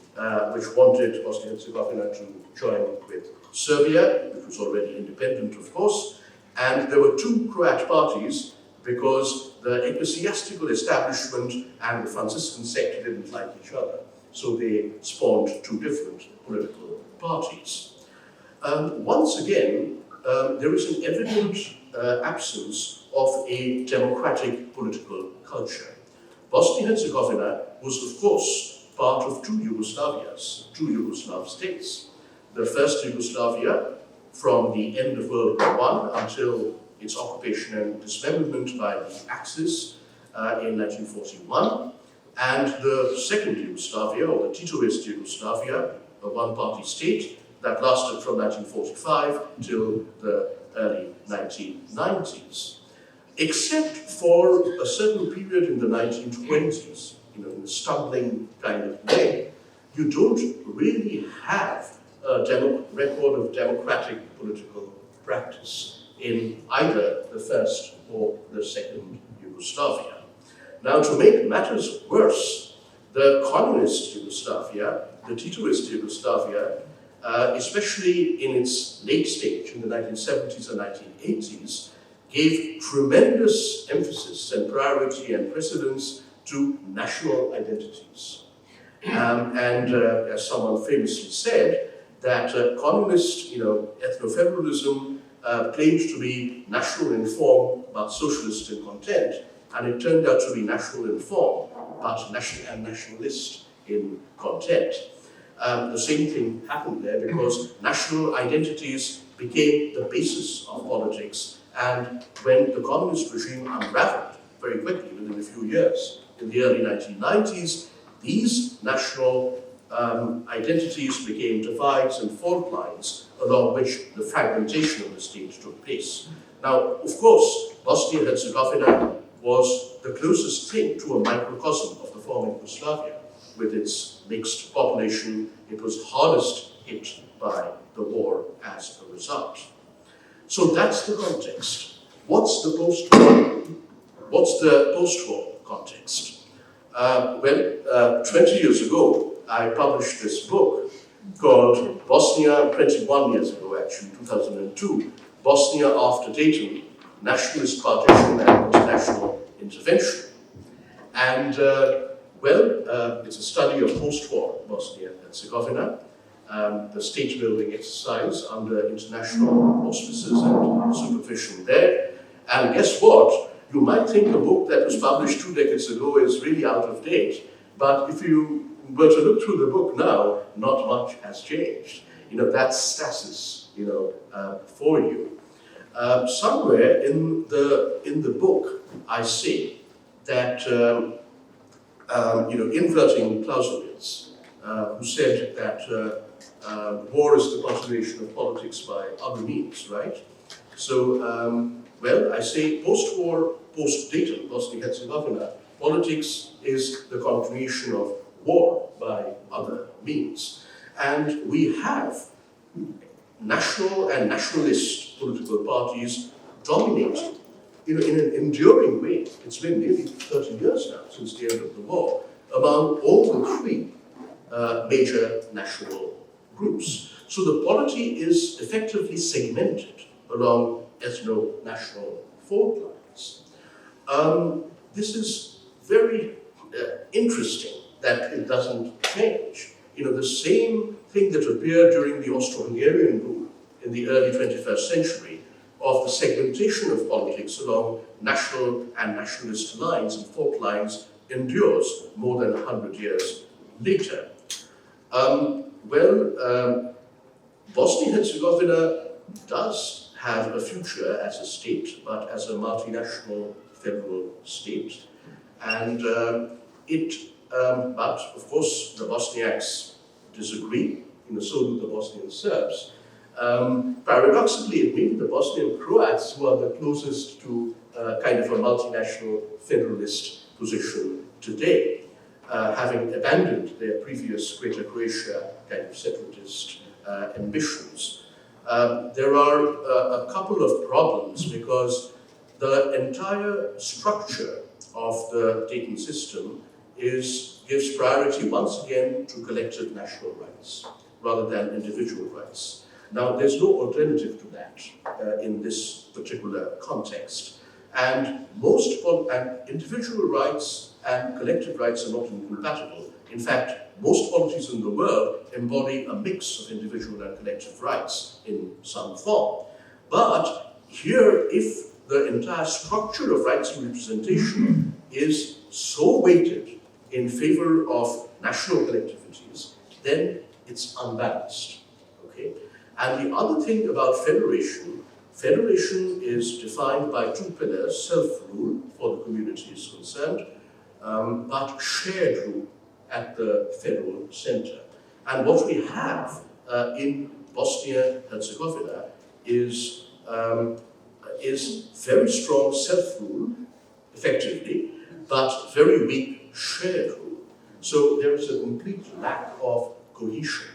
which wanted Bosnia-Herzegovina to join with Serbia, which was already independent, of course, and there were two Croat parties because the ecclesiastical establishment and the Franciscan sect didn't like each other, so they spawned two different political parties. Once again, there is an evident absence of a democratic political culture. Bosnia-Herzegovina was, of course, part of two Yugoslav states. The first Yugoslavia, from the end of World War I until its occupation and dismemberment by the Axis in 1941, and the second Yugoslavia, or the Titoist Yugoslavia, a one-party state that lasted from 1945 till the early 1990s. Except for a certain period in the 1920s, in a stumbling kind of way, you don't really have a record of democratic political practice in either the first or the second Yugoslavia. Now, to make matters worse, the communist Yugoslavia, the Titoist Yugoslavia, especially in its late stage in the 1970s and 1980s, gave tremendous emphasis and priority and precedence to national identities. As someone famously said, that communist ethnofederalism claimed to be national in form but socialist in content, and it turned out to be national in form but nationalist in content. The same thing happened there because national identities became the basis of politics, and when the communist regime unraveled very quickly within a few years, in the early 1990s, these national identities became divides and fault lines along which the fragmentation of the state took place. Now, of course, Bosnia-Herzegovina was the closest thing to a microcosm of the former Yugoslavia. With its mixed population, it was hardest hit by the war as a result. So that's the context. What's the post-war context? 20 years ago, I published this book called Bosnia, 21 years ago actually, 2002, Bosnia After Dayton, Nationalist Partition and International Intervention. And it's a study of post-war Bosnia-Herzegovina, the state-building exercise under international auspices and supervision there. And guess what? You might think a book that was published 2 decades ago is really out of date, but if you were to look through the book now, not much has changed. That's stasis, for you. Somewhere in the book, I say that, inverting Clausewitz, who said that war is the continuation of politics by other means, right? So, I say post-war, post-Dayton, Bosnia-Herzegovina, politics is the continuation of war by other means. And we have national and nationalist political parties dominating in an enduring way. It's been nearly 30 years now since the end of the war, among all the three major national groups. So the polity is effectively segmented along ethno-national fault lines. This is very interesting that it doesn't change. The same thing that appeared during the Austro-Hungarian boom in the early 21st century of the segmentation of politics along national and nationalist lines and fault lines endures more than 100 years later. Bosnia-Herzegovina does have a future as a state, but as a multinational federal state. And but of course, the Bosniaks disagree, so do the Bosnian Serbs. Paradoxically, it may be the Bosnian Croats who are the closest to kind of a multinational federalist position today, having abandoned their previous Greater Croatia kind of separatist ambitions. There are a couple of problems because the entire structure of the Dayton system gives priority once again to collective national rights rather than individual rights. Now, there's no alternative to that in this particular context. And individual rights and collective rights are not incompatible. In fact, most polities in the world embody a mix of individual and collective rights in some form. But here, if the entire structure of rights and representation is so weighted in favor of national collectivities, then it's unbalanced. Okay? And the other thing about federation is defined by two pillars: self-rule for the communities concerned, but shared rule at the federal center. And what we have in Bosnia-Herzegovina is very strong self-rule, effectively, but very weak shared rule. So there is a complete lack of cohesion.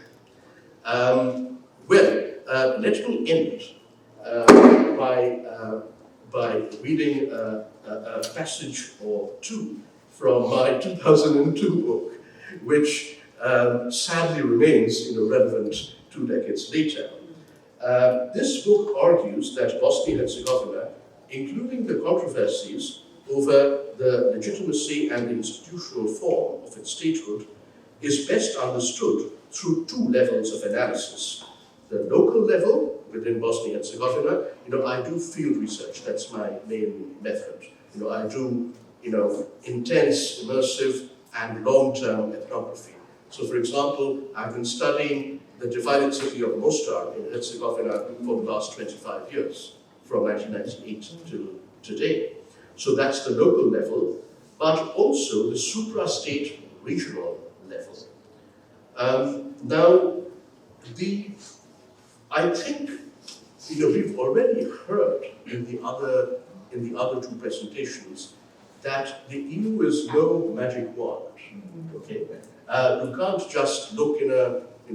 Let me end by reading a passage or two from my 2002 book, which sadly remains relevant 2 decades later. This book argues that Bosnia-Herzegovina, including the controversies over the legitimacy and the institutional form of its statehood, is best understood through 2 levels of analysis. The local level within Bosnia-Herzegovina, I do field research, that's my main method. I do, intense, immersive, and long-term ethnography. So, for example, I've been studying the divided city of Mostar in Herzegovina for the last 25 years, from 1998 to today. So that's the local level, but also the supra-state regional level. I think we've already heard in the other 2 presentations that the EU is no magic wand. Okay, you can't just look in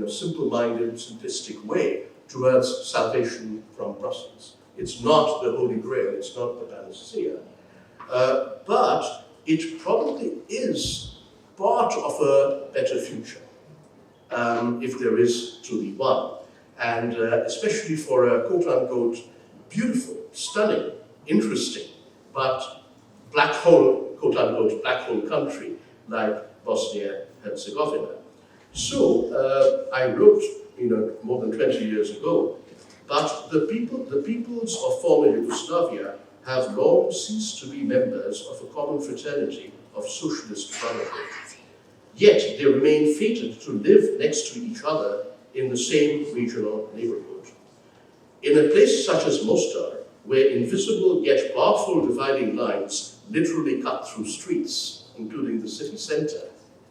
a simple-minded, simplistic way towards salvation from Brussels. It's not the Holy Grail. It's not the panacea. But it probably is part of a better future, if there is to be one. And especially for a quote-unquote beautiful, stunning, interesting, but black hole, quote-unquote black hole country like Bosnia-Herzegovina. So I wrote, more than 20 years ago, but the peoples of former Yugoslavia have long ceased to be members of a common fraternity of socialist brotherhood. Yet they remain fated to live next to each other in the same regional neighborhood. In a place such as Mostar, where invisible yet powerful dividing lines literally cut through streets, including the city center,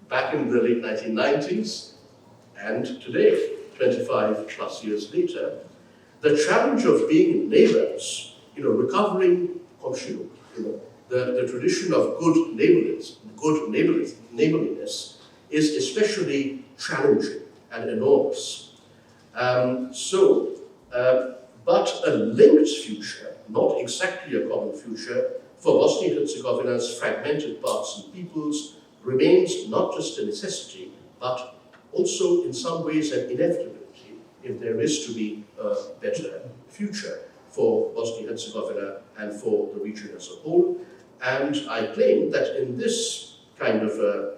back in the late 1990s and today, 25 plus years later, the challenge of being neighbors, recovering the tradition of good neighborliness is especially challenging and enormous. But a linked future, not exactly a common future, for Bosnia-Herzegovina's fragmented parts and peoples remains not just a necessity, but also in some ways an inevitability if there is to be a better future for Bosnia-Herzegovina and for the region as a whole. And I claim that in this kind of a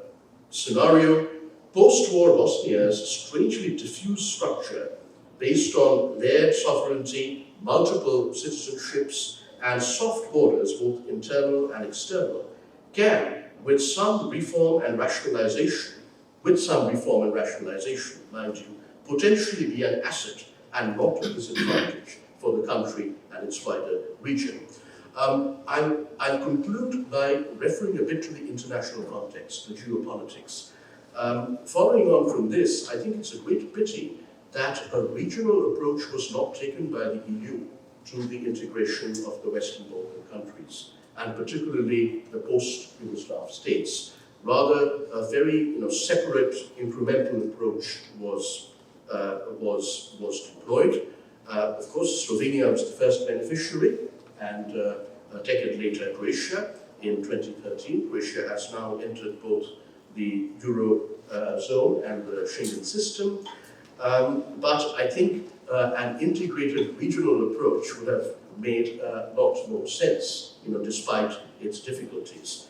scenario, post-war Bosnia's strangely diffuse structure based on layered sovereignty, multiple citizenships, and soft borders, both internal and external, can, with some reform and rationalization, mind you, potentially be an asset and not a disadvantage for the country and its wider region. I'll conclude by referring a bit to the international context, the geopolitics. Following on from this, I think it's a great pity that a regional approach was not taken by the EU to the integration of the Western Balkan countries, and particularly the post-Yugoslav states. Rather, a very separate, incremental approach was deployed. Of course, Slovenia was the first beneficiary, and a decade later, Croatia. In 2013, Croatia has now entered both the Euro zone and the Schengen system. But I think an integrated regional approach would have made a lot more sense, despite its difficulties.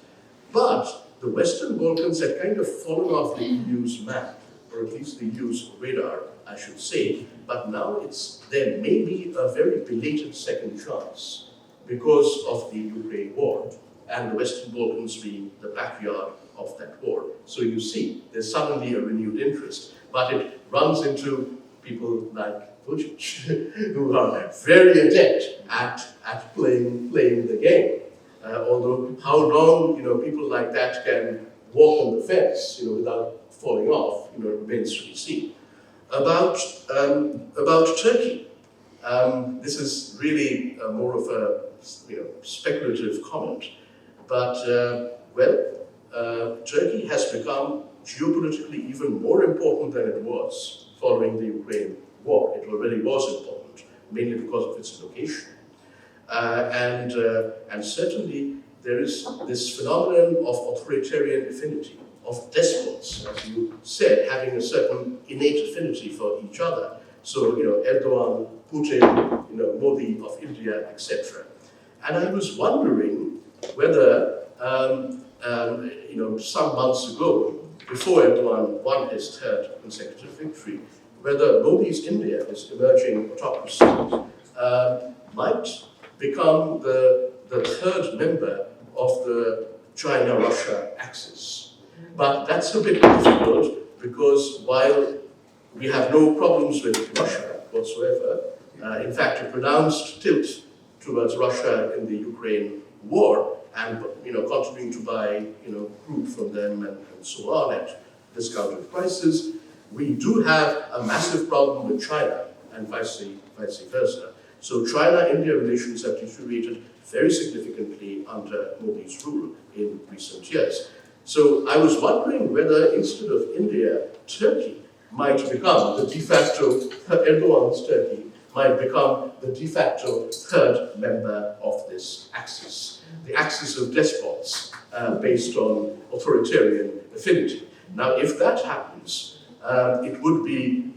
But the Western Balkans had kind of fallen off the EU's map, or at least the EU's radar, I should say. But now there may be a very belated second chance because of the Ukraine war, and the Western Balkans being the backyard of that war. So you see, there's suddenly a renewed interest, but it runs into people like Vucic, who are very adept at playing the game. Although how long people like that can walk on the fence without falling off remains to be seen. About Turkey, this is really more of a speculative comment, but Turkey has become geopolitically even more important than it was following the Ukraine war. It already was important, mainly because of its location. And certainly there is this phenomenon of authoritarian affinity, of despots, as you said, having a certain innate affinity for each other. So, Erdogan, Putin, Modi of India, etc. And I was wondering whether, some months ago, before Erdogan won his third consecutive victory, whether Modi's India, his emerging autocracy, might become the third member of the China-Russia axis. But that's a bit difficult because while we have no problems with Russia whatsoever, in fact, a pronounced tilt towards Russia in the Ukraine war, and continuing to buy crude from them and so on at discounted prices, we do have a massive problem with China and vice versa. So China-India relations have deteriorated very significantly under Modi's rule in recent years. So I was wondering whether instead of India, Turkey might become the de facto, Erdogan's Turkey might become the de facto third member of this axis, the axis of despots based on authoritarian affinity. Now, if that happens, it would be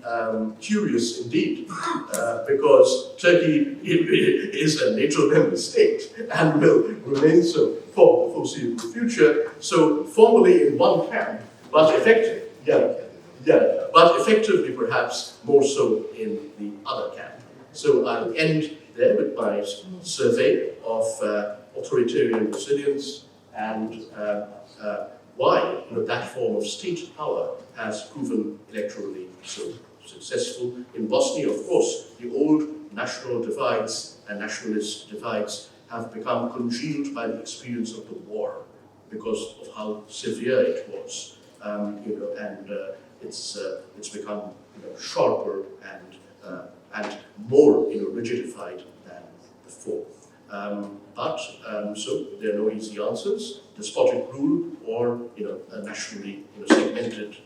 curious indeed, because Turkey is a NATO member state and will remain so for the foreseeable future. So formally in one camp, but effectively perhaps more so in the other camp. So I'll end there with my survey of authoritarian resilience and why that form of state power has proven electorally so successful. In Bosnia, of course, the old national divides and nationalist divides have become congealed by the experience of the war because of how severe it was, and it's become sharper and more rigidified than before. So there are no easy answers: despotic rule or a nationally segmented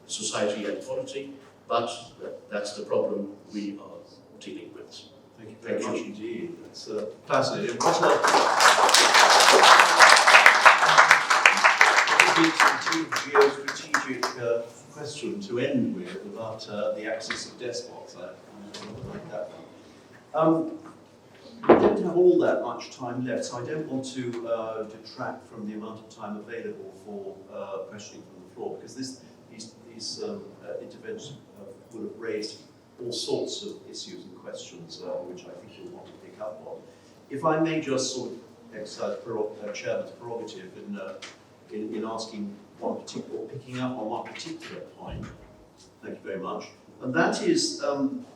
society and polity. But that's the problem we are dealing with. Thank you very much indeed. That's fascinating. It's a geostrategic question to end with about the axis of despots. I like that one. We don't have all that much time left, so I don't want to detract from the amount of time available for questioning from the floor, because these interventions would have raised all sorts of issues and questions, which I think you'll want to pick up on. If I may just sort of exercise Chairman's prerogative in asking one particular, or picking up on one particular point. Thank you very much. And that is, and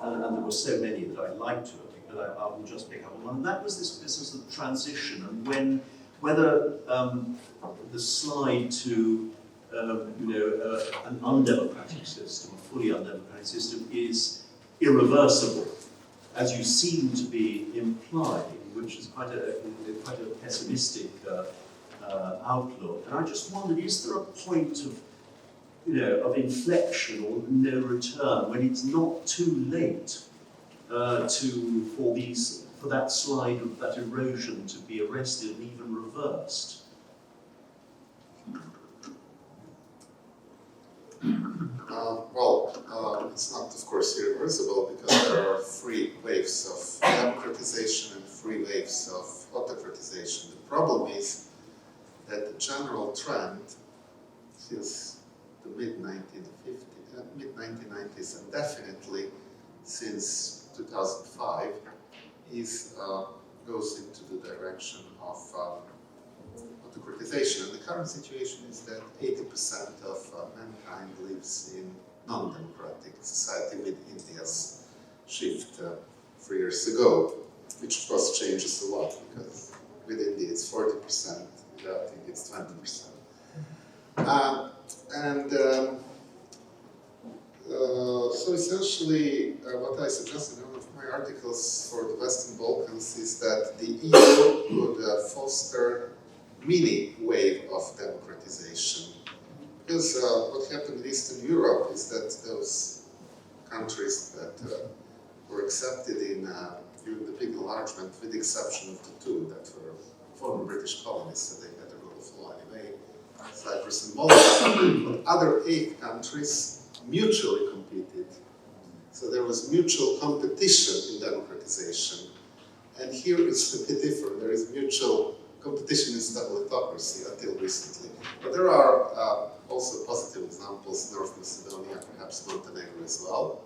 there were so many that I'd like to have picked, but I will just pick up on one. And that was this business of transition, and whether the slide to an undemocratic system, a fully undemocratic system, is irreversible, as you seem to be implying, which is quite a pessimistic outlook. And I just wondered, is there a point of of inflection or no return when it's not too late for that slide of that erosion to be arrested and even reversed? It's not, of course, irreversible, because there are free waves of democratization and free waves of autocratization. The problem is that the general trend since the mid-1990s, and definitely since 2005, goes into the direction of autocratization. And the current situation is that 80% of mankind lives in non-democratic society with India's shift 3 years ago, which of course changes a lot because with India it's 40%, without India it's 20%. So essentially, what I suggest in one of my articles for the Western Balkans is that the EU would foster mini wave of democratization. Because what happened in Eastern Europe is that those countries that were accepted during the big enlargement, with the exception of the two that were former British colonies, so they had the rule of law anyway, Cyprus and Malta, but other 8 countries mutually competed. So there was mutual competition in democratization. And here it's a bit different. There is mutual competition in stabilitocracy until recently. But there are also positive examples, North Macedonia, perhaps Montenegro as well.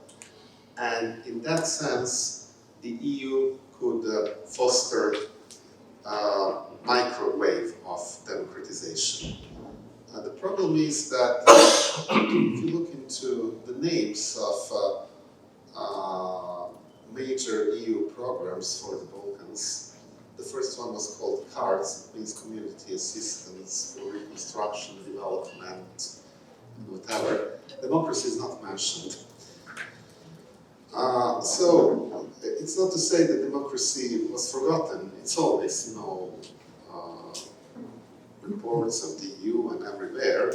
And in that sense, the EU could foster a microwave of democratization. The problem is that if you look into the names of major EU programs for the Balkans, the first one was called CARDS, it means Community Assistance for Reconstruction, Development, whatever. Democracy is not mentioned. So it's not to say that democracy was forgotten. It's always, reports of the EU and everywhere.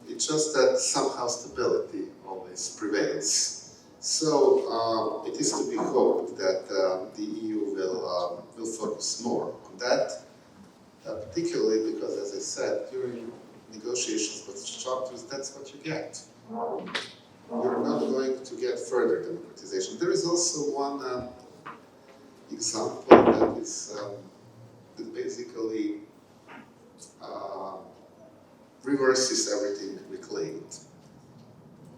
It's just that somehow stability always prevails. So it is to be hoped that the EU will focus more on that, particularly because, as I said, during negotiations with chapters, that's what you get. You're not going to get further democratization. There is also one example that is that basically reverses everything we claimed.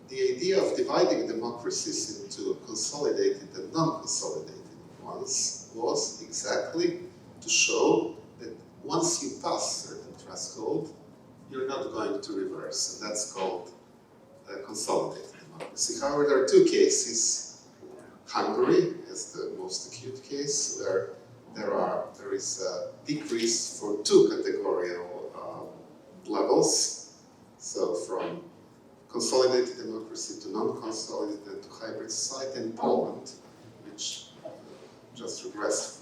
The idea of dividing democracies into consolidated and non-consolidated ones was exactly to show that once you pass certain threshold, you're not going to reverse, and that's called consolidated democracy. However, there are 2 cases. Hungary is the most acute case, where there is a decrease for 2 categorical levels, so from consolidated democracy to non-consolidated to hybrid society. In Poland, which just regressed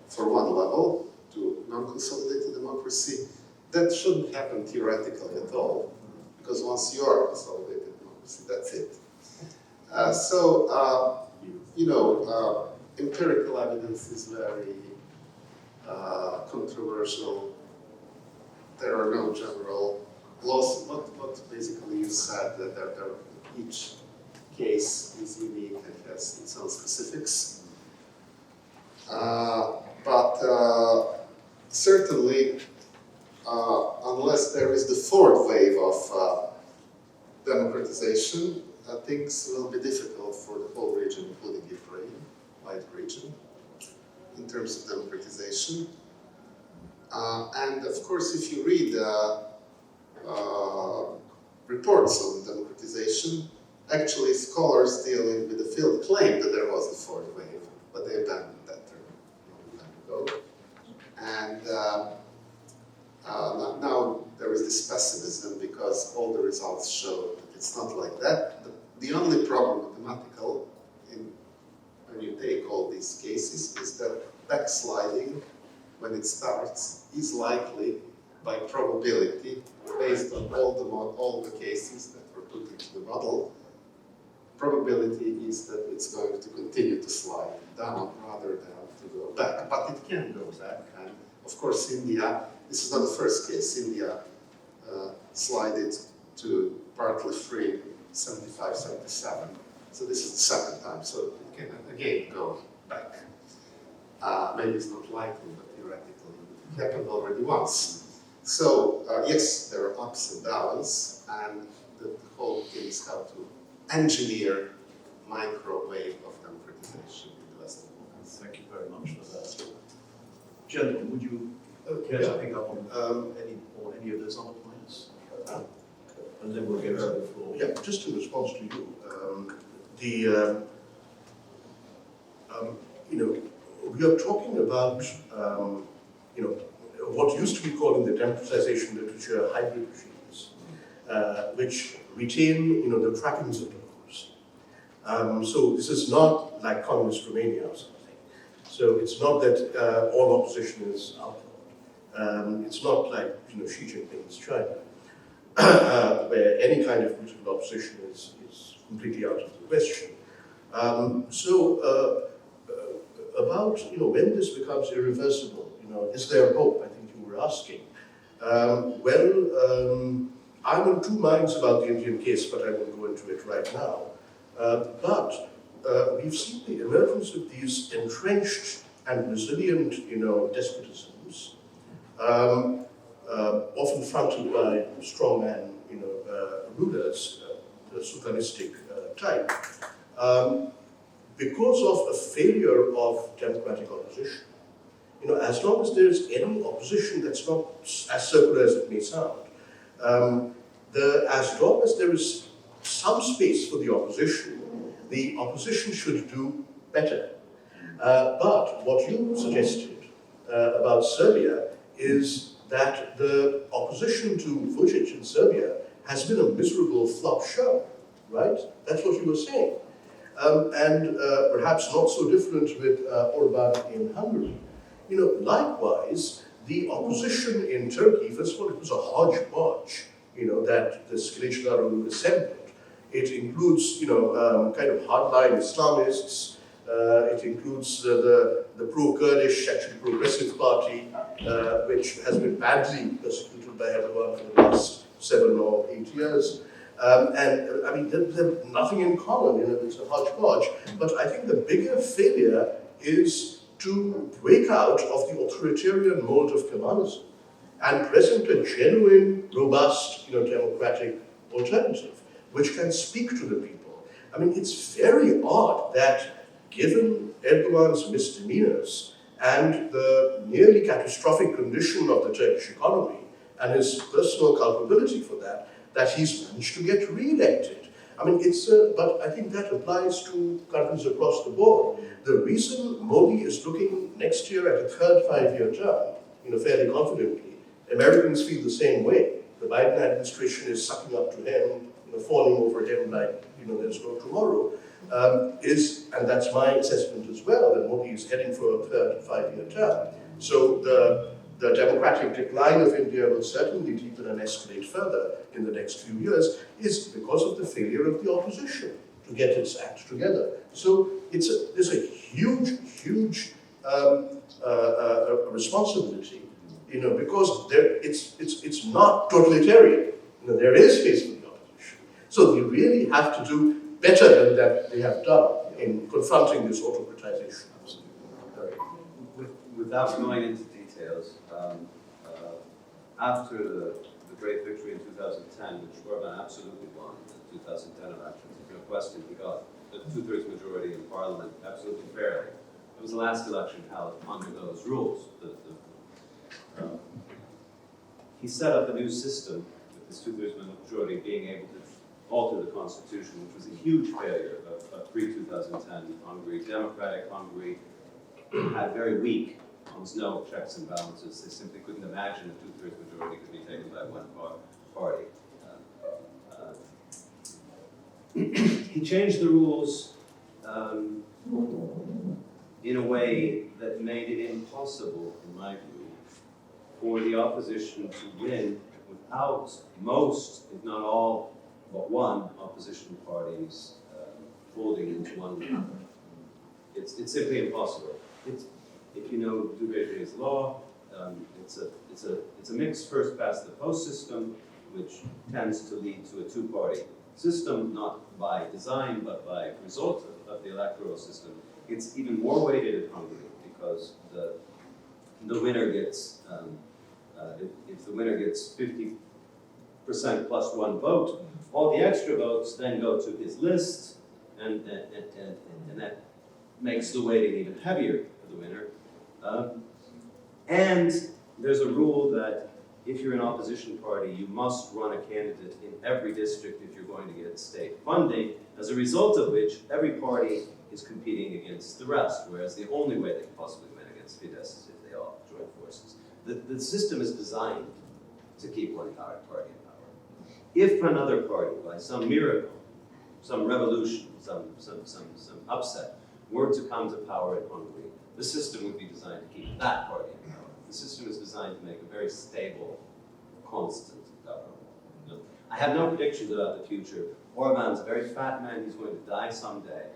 for 1 level to non-consolidated democracy. That shouldn't happen theoretically at all, because once you are consolidated democracy, that's it. Empirical evidence is very controversial. There are no general laws. What basically you said that each case is unique and has its own specifics. But certainly, unless there is the 4th wave of democratization, things will be difficult for the whole region, including Ukraine, wide region, in terms of democratization. And of course, if you read reports on democratization, actually scholars dealing with the field claim that there was a 4th wave, but they abandoned that term a long time ago. And now there is this pessimism because all the results show that it's not like that. The only problem mathematical when you take all these cases is that backsliding, when it starts, is likely by probability based on all the cases that were put into the model. Probability is that it's going to continue to slide down rather than to go back. But it can go back, and of course India, this is not the first case. India slided to partly free 75, 77. So this is the 2nd time, so it can again go back. Maybe it's not likely, but theoretically it happened already once. So yes, there are ups and downs, and the whole thing is how to engineer microwave of democratization in the Western Balkans. very much for that. Gentlemen, would you care to pick up on any of those other points? And then we'll go to the floor. Yeah, just in response to you, we are talking about, what used to be called in the democratization literature hybrid regimes, which retain, the trappings of democracy. So this is not like communist Romania or something. So it's not that all opposition is outlawed. It's not like, Xi Jinping's China, where any kind of political opposition is completely out of the question. About when this becomes irreversible, is there hope? I think you were asking. I'm in two minds about the Indian case, but I won't go into it right now. But we've seen the emergence of these entrenched and resilient, despotisms, often fronted by strongman, rulers, the sultanistic type. Because of a failure of democratic opposition. As long as there's any opposition that's not as circular as it may sound, as long as there is some space for the opposition should do better. But what you suggested about Serbia is that the opposition to Vučić in Serbia has been a miserable flop show, right? That's what you were saying. And perhaps not so different with Orban in Hungary. Likewise, the opposition in Turkey, first of all, it was a hodgepodge, that the Kılıçdaroğlu assembled. It includes, kind of hardline Islamists. It includes the pro-Kurdish, actually progressive party, which has been badly persecuted by Erdogan for the last 7 or 8 years. They're nothing in common, it's a hodgepodge. But I think the bigger failure is to break out of the authoritarian mold of Kemalism and present a genuine, robust, democratic alternative, which can speak to the people. It's very odd that, given Erdogan's misdemeanors and the nearly catastrophic condition of the Turkish economy and his personal culpability for that he's managed to get re-elected. But I think that applies to countries across the board. The reason Modi is looking next year at a third 5-year term, fairly confidently, Americans feel the same way. The Biden administration is sucking up to him, falling over him like, there's no tomorrow, and that's my assessment as well, that Modi is heading for a third 5-year term. So the democratic decline of India will certainly deepen and escalate further in the next few years, is because of the failure of the opposition to get its act together. So there's a huge responsibility, because it's not totalitarian. There is space for the opposition. So they really have to do better than that they have done in confronting this autocratization. Without going into details, after the great victory in 2010, which Orban absolutely won, the 2010 elections, no question, he got a 2/3 majority in parliament absolutely fairly. It was the last election held under those rules. He set up a new system with this 2/3 majority being able to alter the constitution, which was a huge failure of pre-2010 Hungary. Democratic Hungary had very weak, almost no checks and balances. They simply couldn't imagine a 2/3 majority could be taken by one party. He changed the rules in a way that made it impossible, in my view, for the opposition to win without most, if not all, but one opposition parties folding into one another. It's simply impossible. If you know Duverger's law, it's a mixed first past the post system, which tends to lead to a two-party system, not by design but by result of the electoral system. It's even more weighted in Hungary because the winner gets if the winner gets 50% plus one vote, all the extra votes then go to his list, and that makes the weighting even heavier for the winner. And there's a rule that if you're an opposition party, you must run a candidate in every district if you're going to get state funding, as a result of which every party is competing against the rest, whereas the only way they can possibly win against Fidesz is if they all join forces. The system is designed to keep one party in power. If another party, by some miracle, some revolution, some upset, were to come to power in Hungary, the system would be designed to keep that party in power. The system is designed to make a very stable, constant government. No. I have no predictions about the future. Orban's a very fat man, he's going to die someday.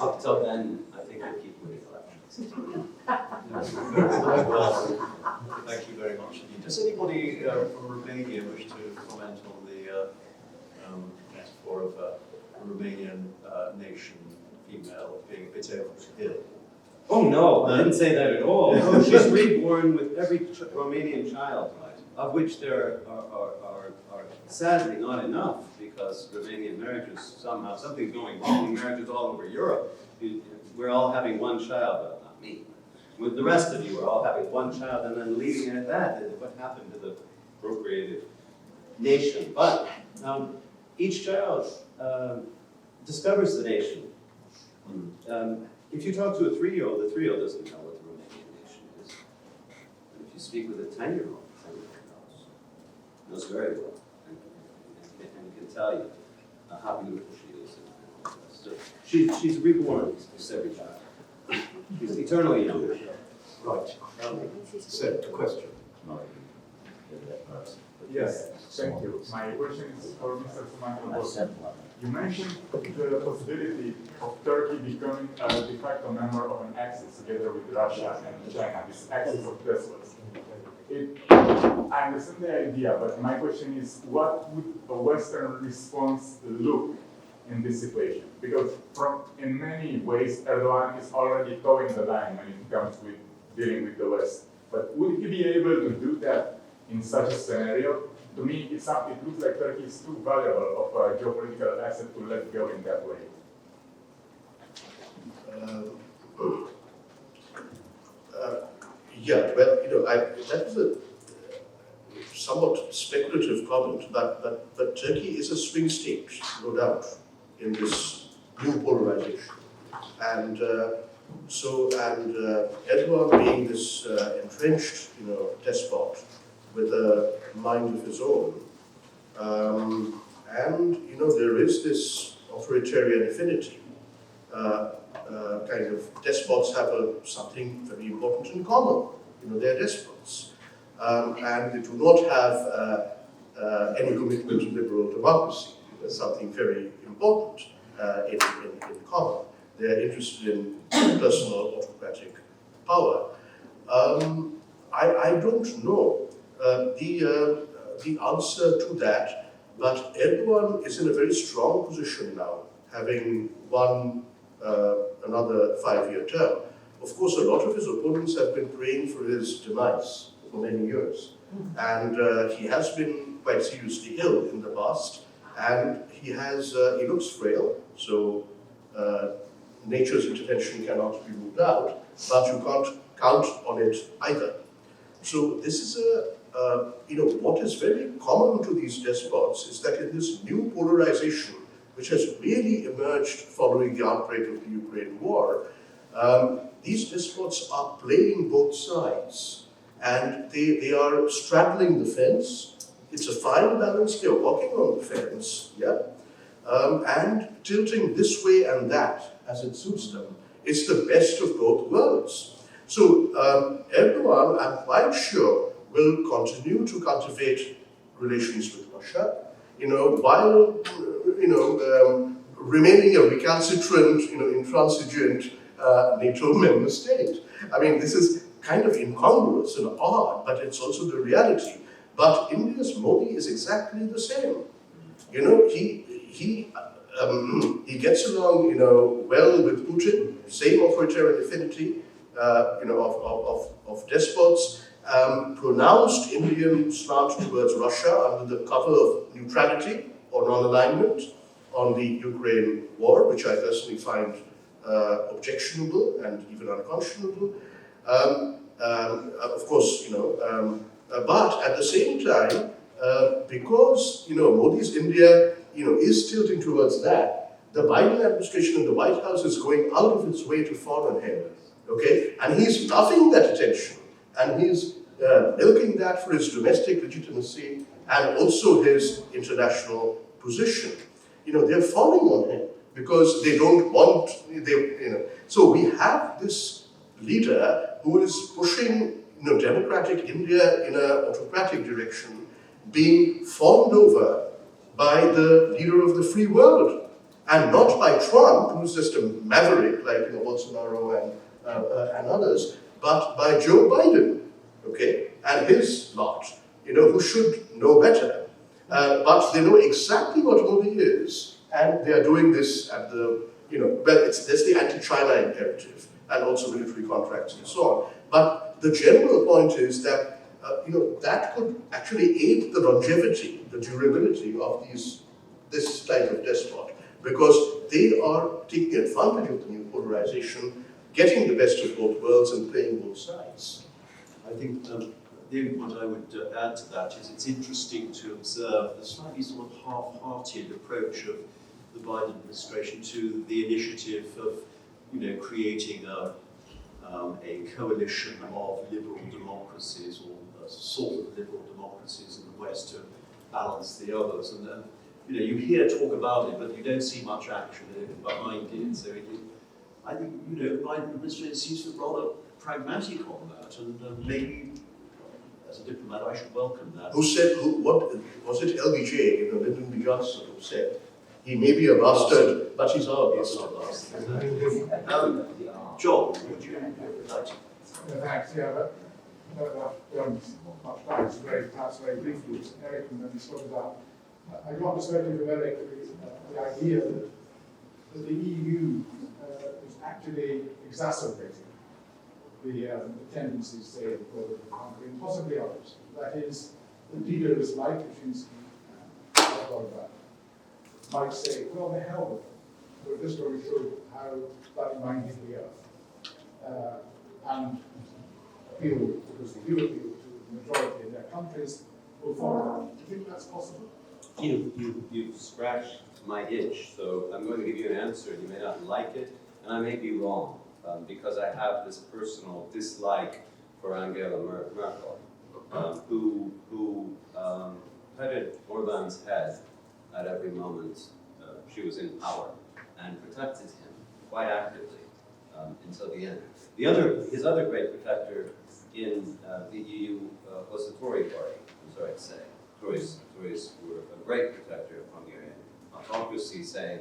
Up till then, I think we'll keep winning elections. Thank you very much indeed. Does anybody from Romania wish to comment on the metaphor of a Romanian nation female being a bit over the hill? Oh no, I didn't say that at all. No, she's reborn with every Romanian child, of which there are sadly not enough, because Romanian marriages somehow, something's going wrong in marriages all over Europe. We're all having one child, but not me. With the rest of you, we're all having one child and then leaving it at that. What happened to the procreative nation? But each child discovers the nation. If you talk to a 3-year-old, the 3-year-old doesn't know what the Romanian nation is. And if you speak with a 10-year-old, the 10-year-old knows very well, and can tell you how beautiful she is. So she's reborn, just every child. She's eternally young. Right. Seb, a question. Yes, thank you. My question is for Mr. Sumantra Bose. You mentioned the possibility of Turkey becoming a de facto member of an axis together with Russia and China, this axis of despots. I understand the idea, but my question is, what would a Western response look in this situation? Because in many ways, Erdogan is already towing the line when it comes with dealing with the West. But would he be able to do that in such a scenario? To me, it looks like Turkey is too valuable of a geopolitical asset to let go in that way. Yeah, well, that's a somewhat speculative comment, but Turkey is a swing state, no doubt, in this new polarization. And Erdogan being this entrenched, despot with a mind of his own, and there is this authoritarian affinity. Kind of despots have something very important in common. They're despots, and they do not have any commitment to liberal democracy. There's something very important in common. They're interested in personal autocratic power. I don't know the answer to that, but Erdogan is in a very strong position now, having won another 5-year term. Of course, a lot of his opponents have been praying for his demise for many years. And he has been quite seriously ill in the past, and he looks frail, so nature's intervention cannot be ruled out, but you can't count on it either. So this is what is very common to these despots is that in this new polarization, which has really emerged following the outbreak of the Ukraine war, these despots are playing both sides, and they are straddling the fence. It's a fine balance, they're walking on the fence, yeah, and tilting this way and that as it suits them. It's the best of both worlds. So Erdogan, I'm quite sure, will continue to cultivate relations with Russia, while remaining a recalcitrant, intransigent NATO member state. I mean, this is kind of incongruous and odd, but it's also the reality. But India's Modi is exactly the same. He gets along, well with Putin, same authoritarian affinity, of despots, pronounced Indian slant towards Russia under the cover of neutrality or non-alignment on the Ukraine war, which I personally find objectionable and even unconscionable. Of course, but at the same time, because Modi's India, is tilting towards that, the Biden administration and the White House is going out of its way to fawn on him. Okay, and he's loving that attention, and he's milking that for his domestic legitimacy and also his international position. They're fawning on him because they don't want, So we have this leader who is pushing, democratic India in an autocratic direction, being fawned over by the leader of the free world, and not by Trump, who's just a maverick like Bolsonaro and others, but by Joe Biden, okay, and his lot, who should know better. But they know exactly what Modi is, and they are doing this at the, that's the anti-China imperative, and also military contracts and so on. But the general point is that, that could actually aid the longevity, the durability of this type of despot, because they are taking advantage of the new polarization, getting the best of both worlds and playing both sides. I think the only point I would add to that is it's interesting to observe the slightly sort of half-hearted approach of the Biden administration to the initiative of, creating a coalition of liberal democracies, or a sort of liberal democracies in the West to balance the others. And then, you hear talk about it, but you don't see much action behind it. So I think, the Biden administration seems to be rather pragmatic on that, and maybe as a diplomat I should welcome that. What was it? LBJ, Lyndon B. Johnson, who said he may be a bastard, but he's our bastard. John, would you like to? Thanks, yeah, but we haven't much time, so perhaps very briefly, Eric and then Slobodan. I got perspective of Eric, the idea that the EU is actually exacerbating the tendencies, say, of the country, and possibly others. That is, the leaders like Kaczynski, might say, well, the hell with them. We're just going to show how bloody-minded we are. And appeal, because they do appeal to the majority of their countries, will follow. Do you think that's possible? You've scratched my itch, so I'm going to give you an answer. You may not like it, and I may be wrong, because I have this personal dislike for Angela Merkel, who petted Orban's head at every moment she was in power, and protected him quite actively until the end. His other great protector in the EU was the Tory party. I'm sorry to say, Tories were a great protector of Hungarian autocracy, saying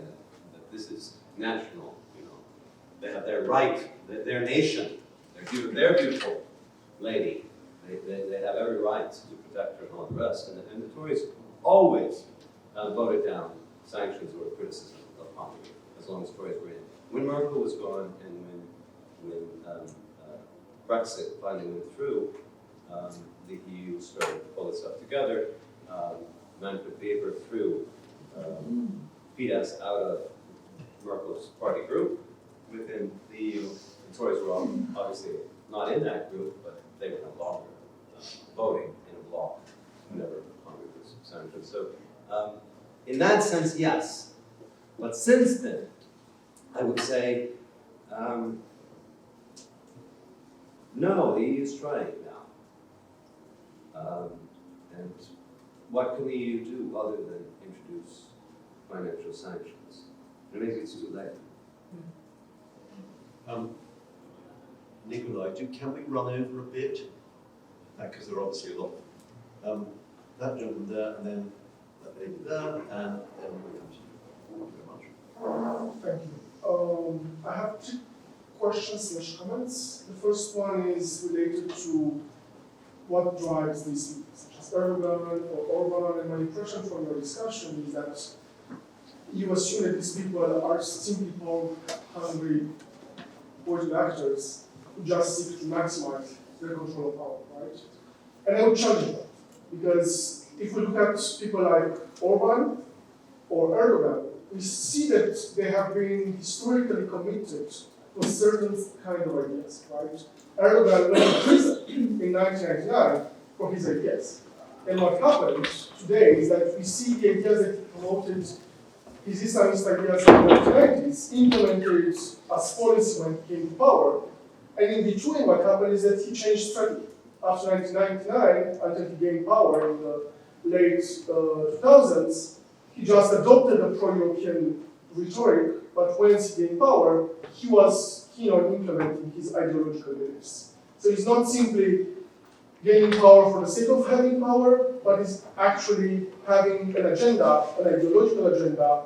that this is national. They have their right, their nation, their beautiful lady. They have every right to protect her and all the rest. And the Tories always voted down sanctions or criticism of Hungary, as long as Tories were in. When Merkel was gone, and when Brexit finally went through, the EU started to pull itself together. Manfred Weber threw Fidesz out of Merkel's party group within the EU. The Tories were obviously not in that group, but they were no longer voting in a bloc whenever Hungary was sanctioned. So, in that sense, yes. But since then, I would say, no, the EU is trying now. And what can the EU do other than introduce financial sanctions? And maybe it's too late. Nikolai, can we run over a bit? Because there are obviously a lot. That gentleman there, and then that lady there, and then we'll come to you. Thank you very much. Thank you. I have two questions / comments. The first one is related to what drives these people, such as Erdogan or Orban, and my impression from your discussion is that you assume that these people are simply hungry political actors who just seek to maximize their control of power, right? And I would challenge that, because if we look at people like Orban or Erdogan, we see that they have been historically committed to a certain kind of ideas, right? Erdogan went to prison in 1999 for his ideas. And what happened today is that we see the ideas that he promoted, his Islamist ideas in the 1990s, implemented as policy when he came to power. And in between, what happened is that he changed strategy. After 1999, until he gained power in the late 2000s, he just adopted a pro-European rhetoric, but once he gained power, he was keen on implementing his ideological beliefs. So he's not simply gaining power for the sake of having power, but is actually having an agenda, an ideological agenda,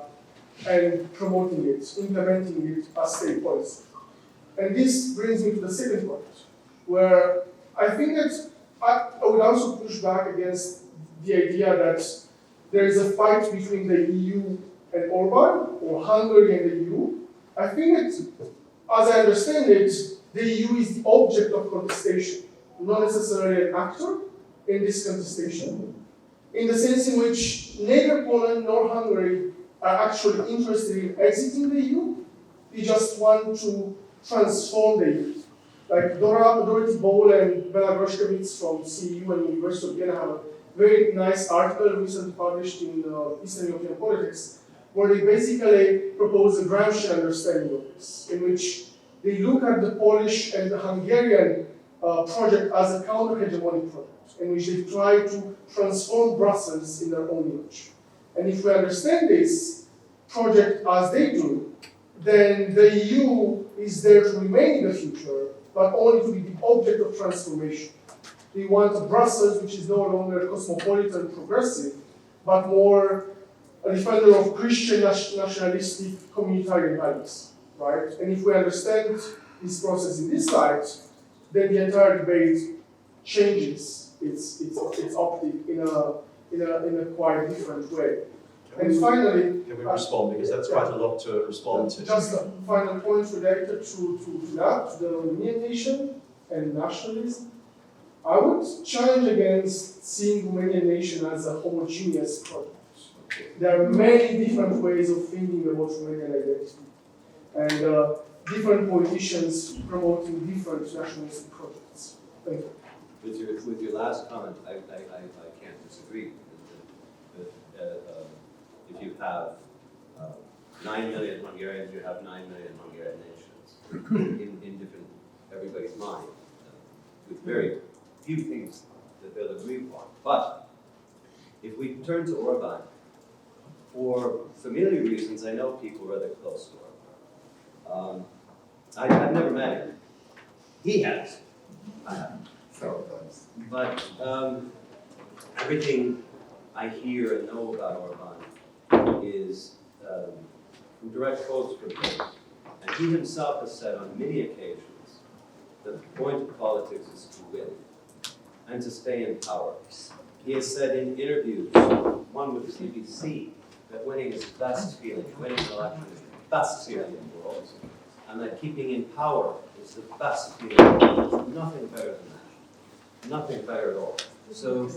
and promoting it, implementing it as state policy. And this brings me to the second point, where I think that I would also push back against the idea that there is a fight between the EU and Orban, or Hungary and the EU. I think that, as I understand it, the EU is the object of contestation, not necessarily an actor in this contestation, in the sense in which neither Poland nor Hungary are actually interested in exiting the EU. They just want to transform the EU. Like Dorothy Bole and Bela Groszkiewicz from CEU and University of Vienna have a very nice article recently published in Eastern European Politics, where they basically propose a Gramscian understanding of this, in which they look at the Polish and the Hungarian project as a counter-hegemonic project, in which they try to transform Brussels in their own image. And if we understand this project as they do, then the EU is there to remain in the future, but only to be the object of transformation. They want a Brussels which is no longer cosmopolitan progressive, but more a defender of Christian nationalistic communitarian values, right? And if we understand this process in this light, then the entire debate changes its optic in a quite different way. And finally, can we respond, because that's quite a lot to respond to. Just a final point related to that, to the Romanian nation and nationalism. I would challenge against seeing Romanian nation as a homogeneous project. There are many different ways of thinking about Romanian identity, and different politicians promoting different nationalistic projects. Thank you. With your last comment, I can't disagree. If you have 9 million Hungarians, you have 9 million Hungarian nations in different, everybody's mind, with very few things that they'll agree upon. But if we turn to Orban, for familiar reasons, I know people rather close to Orban. I've never met him. He has. I haven't. But everything I hear and know about Orban is from direct quotes from him. And he himself has said on many occasions that the point of politics is to win and to stay in power. He has said in interviews, one with the BBC, that winning is the best feeling, winning an election is the best feeling in the world, and that keeping in power is the best feeling. There's nothing better than that. Nothing better at all. So,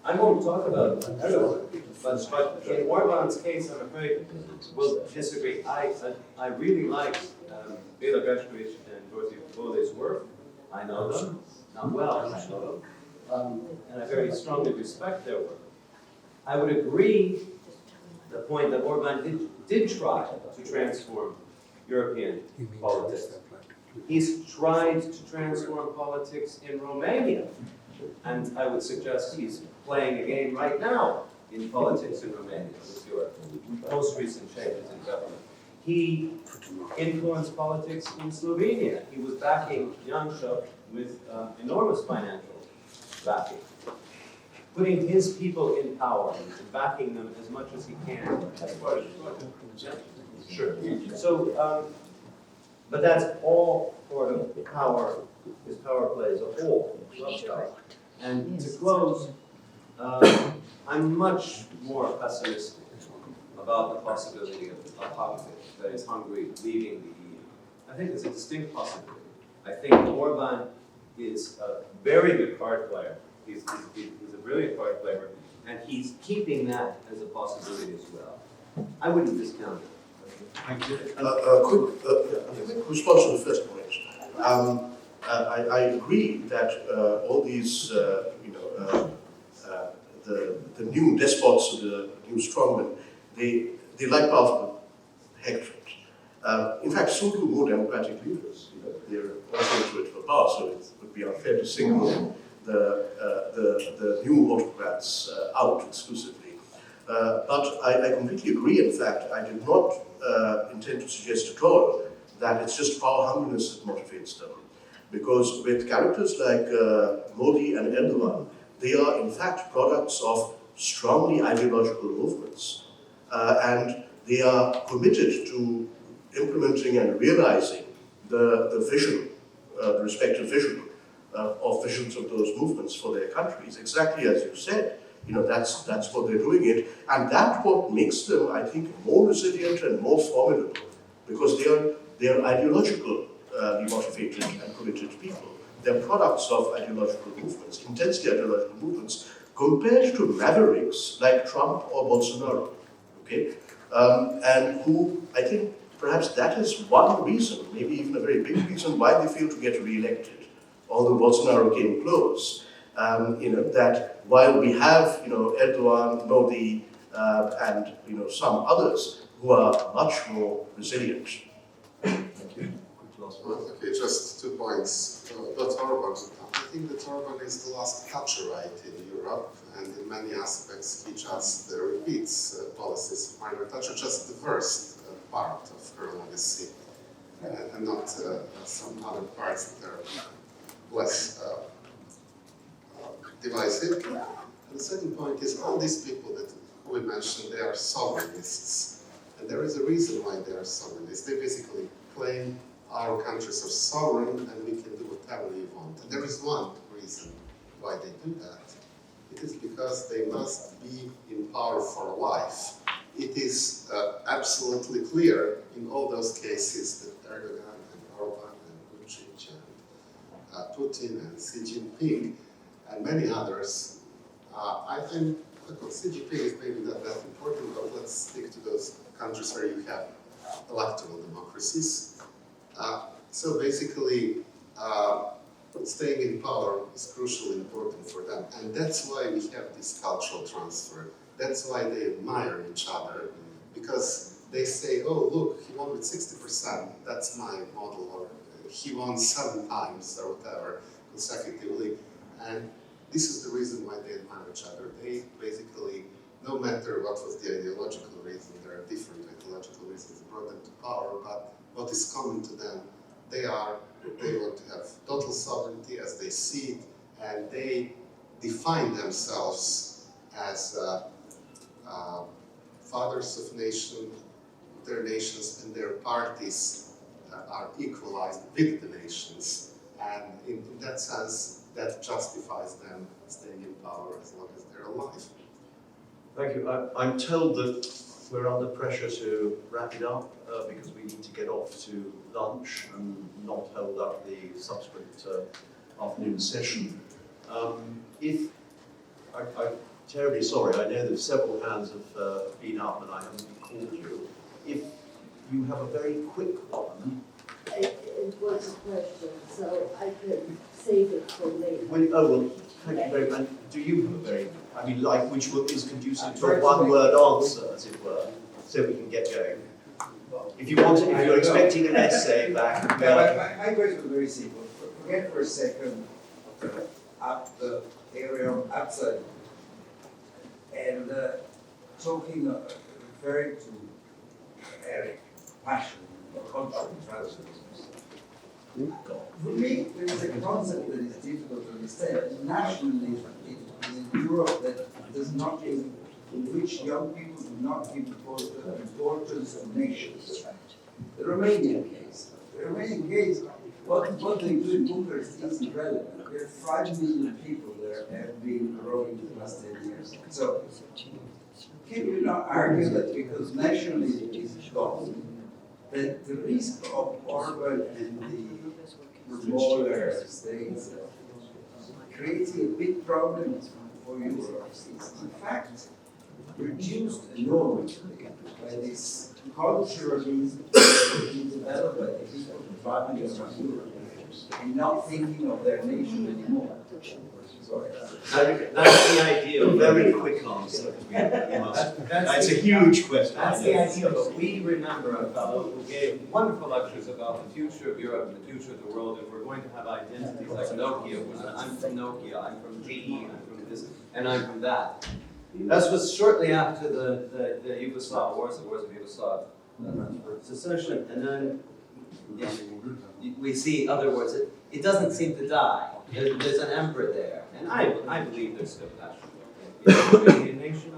I won't talk about Erdogan, but in Orban's case, I'm afraid we'll disagree. I really like Bela Groszkiewicz and Dorothy Bole's work. I know them, not well, I know them, and I very strongly respect their work. I would agree the point that Orban did try to transform European politics. He's tried to transform politics in Romania, and I would suggest he's playing a game right now in politics in Romania with your most recent changes in government. He influenced politics in Slovenia. He was backing Janša with enormous financial backing, putting his people in power and backing them as much as he can as part of the project. Sure. So, but that's all part of power, his power play as a whole. And to close, I'm much more pessimistic about the possibility of Hungary, that is Hungary leaving the EU. I think there's a distinct possibility. I think Orban is a very good card player. He's a brilliant card player, and he's keeping that as a possibility as well. I wouldn't discount it. Thank you. Quick response to the first point. I agree that all these, the new despots, the new strongmen, they like powerful hatred. In fact, so do more democratic leaders. They're also into it for power, so it would be unfair to single the new autocrats out exclusively. But I completely agree. In fact, I did not intend to suggest at all that it's just power hungriness that motivates them. Because with characters like Modi and Erdogan, they are in fact products of strongly ideological movements. And they are committed to implementing and realizing the vision, the respective vision of visions of those movements for their countries, exactly as you said. That's what they're doing it, and that's what makes them, I think, more resilient and more formidable, because they are ideologically motivated and committed people. They're products of ideological movements, intensely ideological movements, compared to mavericks like Trump or Bolsonaro. Okay, and who I think perhaps that is one reason, maybe even a very big reason, why they fail to get re-elected, although Bolsonaro came close. That while we have, Erdogan, Modi, and, some others who are much more resilient. Thank you. Okay, just 2 points. About Orban, I think that Orban is the last Thatcherite in Europe, and in many aspects he just repeats policies of Margaret Thatcher, just the worst part of her legacy, and not some other parts that are less divisive. And the second point is all these people that we mentioned, they are sovereignists. And there is a reason why they are sovereignists. They basically claim our countries are sovereign and we can do whatever we want. And there is one reason why they do that. It is because they must be in power for life. It is absolutely clear in all those cases that Erdogan and Orban and Vučić and Putin and Xi Jinping and many others, I think Xi Jinping is maybe not that important, but let's stick to those countries where you have electoral democracies. So basically, staying in power is crucially important for them. And that's why we have this cultural transfer. That's why they admire each other, because they say, oh, look, he won with 60%, that's my model, or he won 7 times, or whatever, consecutively. And this is the reason why they admire each other. They basically, no matter what was the ideological reason, there are different ideological reasons that brought them to power, but what is common to them, they want to have total sovereignty as they see it, and they define themselves as fathers of their nations, and their parties are equalized with the nations. And in that sense, that justifies them staying in power as long as they're alive. Thank you. I'm told that we're under pressure to wrap it up because we need to get off to lunch and not hold up the subsequent afternoon session. I'm terribly sorry. I know that several hands have been up and I haven't called you. If you have a very quick one. It was a question, so I can save it for later. Well, thank you very much. Do you have a very, which is conducive to a one-word answer, as it were, so we can get going? If you want, if you're expecting an essay back, my question is very simple. Forget for a second the area of outside, and referring to Eric passion or cultural transference. For me, there is a concept that is difficult to understand. Nationalism in Europe that does not give, in which young people do not give importance to nations. The Romanian case. What they do in Bucharest is irrelevant. There are 5 million people there have been growing in the last 10 years. So, can you not argue that because nationalism is gone, that the risk of Orban and the smaller states creating a big problem for Europe is, in fact, reduced enormously by this culturally developed by the people traveling around Europe and not thinking of their nation anymore. Sorry. That's the idea. Very quick answer. We must. It's a huge question. That's the idea, but we remember a fellow who gave wonderful lectures about the future of Europe and the future of the world, and we're going to have identities like Nokia. I'm from Nokia, I'm from GE, I'm from this, and I'm from that. That was shortly after the Yugoslav wars, the wars of Yugoslav secession, and then we see other wars. It doesn't seem to die. There's an emperor there, and I believe there's still passion. The nation,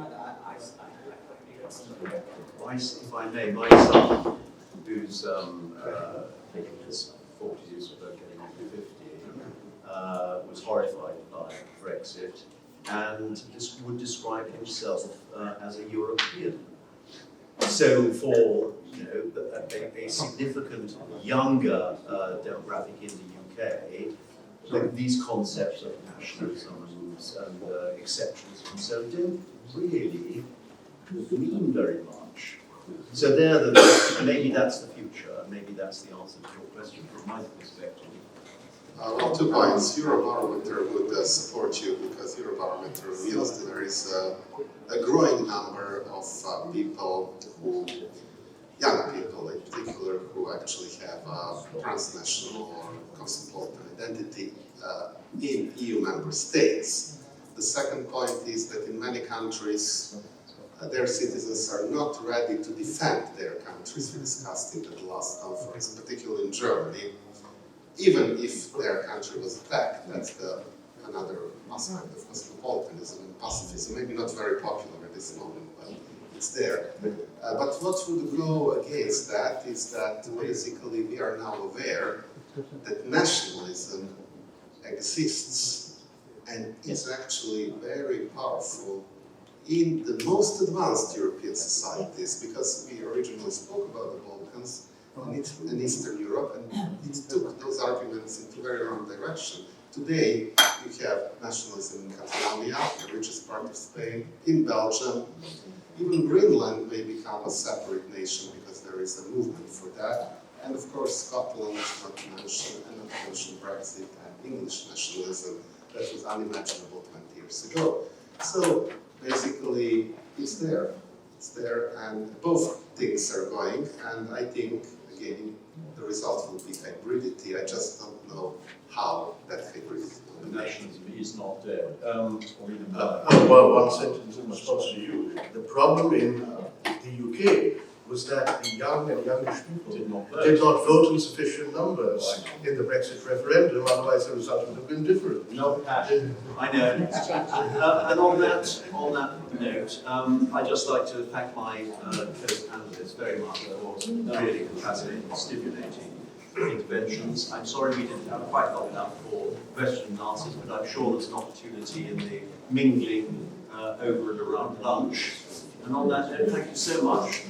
If I may, my son, who's in his 40s, but getting into 50, was horrified by Brexit and would describe himself as a European. So for a significant younger demographic in the UK, these concepts of nationalism and exceptionalism so don't really mean very much. So maybe that's the future, maybe that's the answer to your question from my perspective. Well, 2 points. Eurobarometer would support you because Eurobarometer reveals that there is a growing number of people young people in particular, who actually have a transnational or cosmopolitan identity in EU member states. The second point is that in many countries, their citizens are not ready to defend their countries. We discussed it at the last conference, particularly in Germany. Even if their country was attacked, that's another aspect of cosmopolitanism and pacifism. Maybe not very popular at this moment, but it's there. But what would go against that is that basically we are now aware that nationalism exists and is actually very powerful in the most advanced European societies, because we originally spoke about the Balkans and Eastern Europe, and it took those arguments into very wrong direction. Today, we have nationalism in Catalonia, the richest part of Spain, in Belgium. Even Greenland may become a separate nation because there is a movement for that. And of course, Scotland, not to mention Brexit and English nationalism, that was unimaginable 20 years ago. So basically, it's there, and both things are going, and I think, again, the result will be hybridity. I just don't know how that hybridity will be. Nationalism is not dead, or even Well, one sentence in response to you. The problem in the UK was that the young and youngish people did not vote in sufficient numbers in the Brexit referendum, otherwise the result would have been different. no passion. I know. And on that note, I'd just like to thank my co-panelists very much for really fascinating, stimulating interventions. I'm sorry we didn't have quite long enough for question and answers, but I'm sure there's an opportunity in the mingling over and around lunch. And on that note, thank you so much.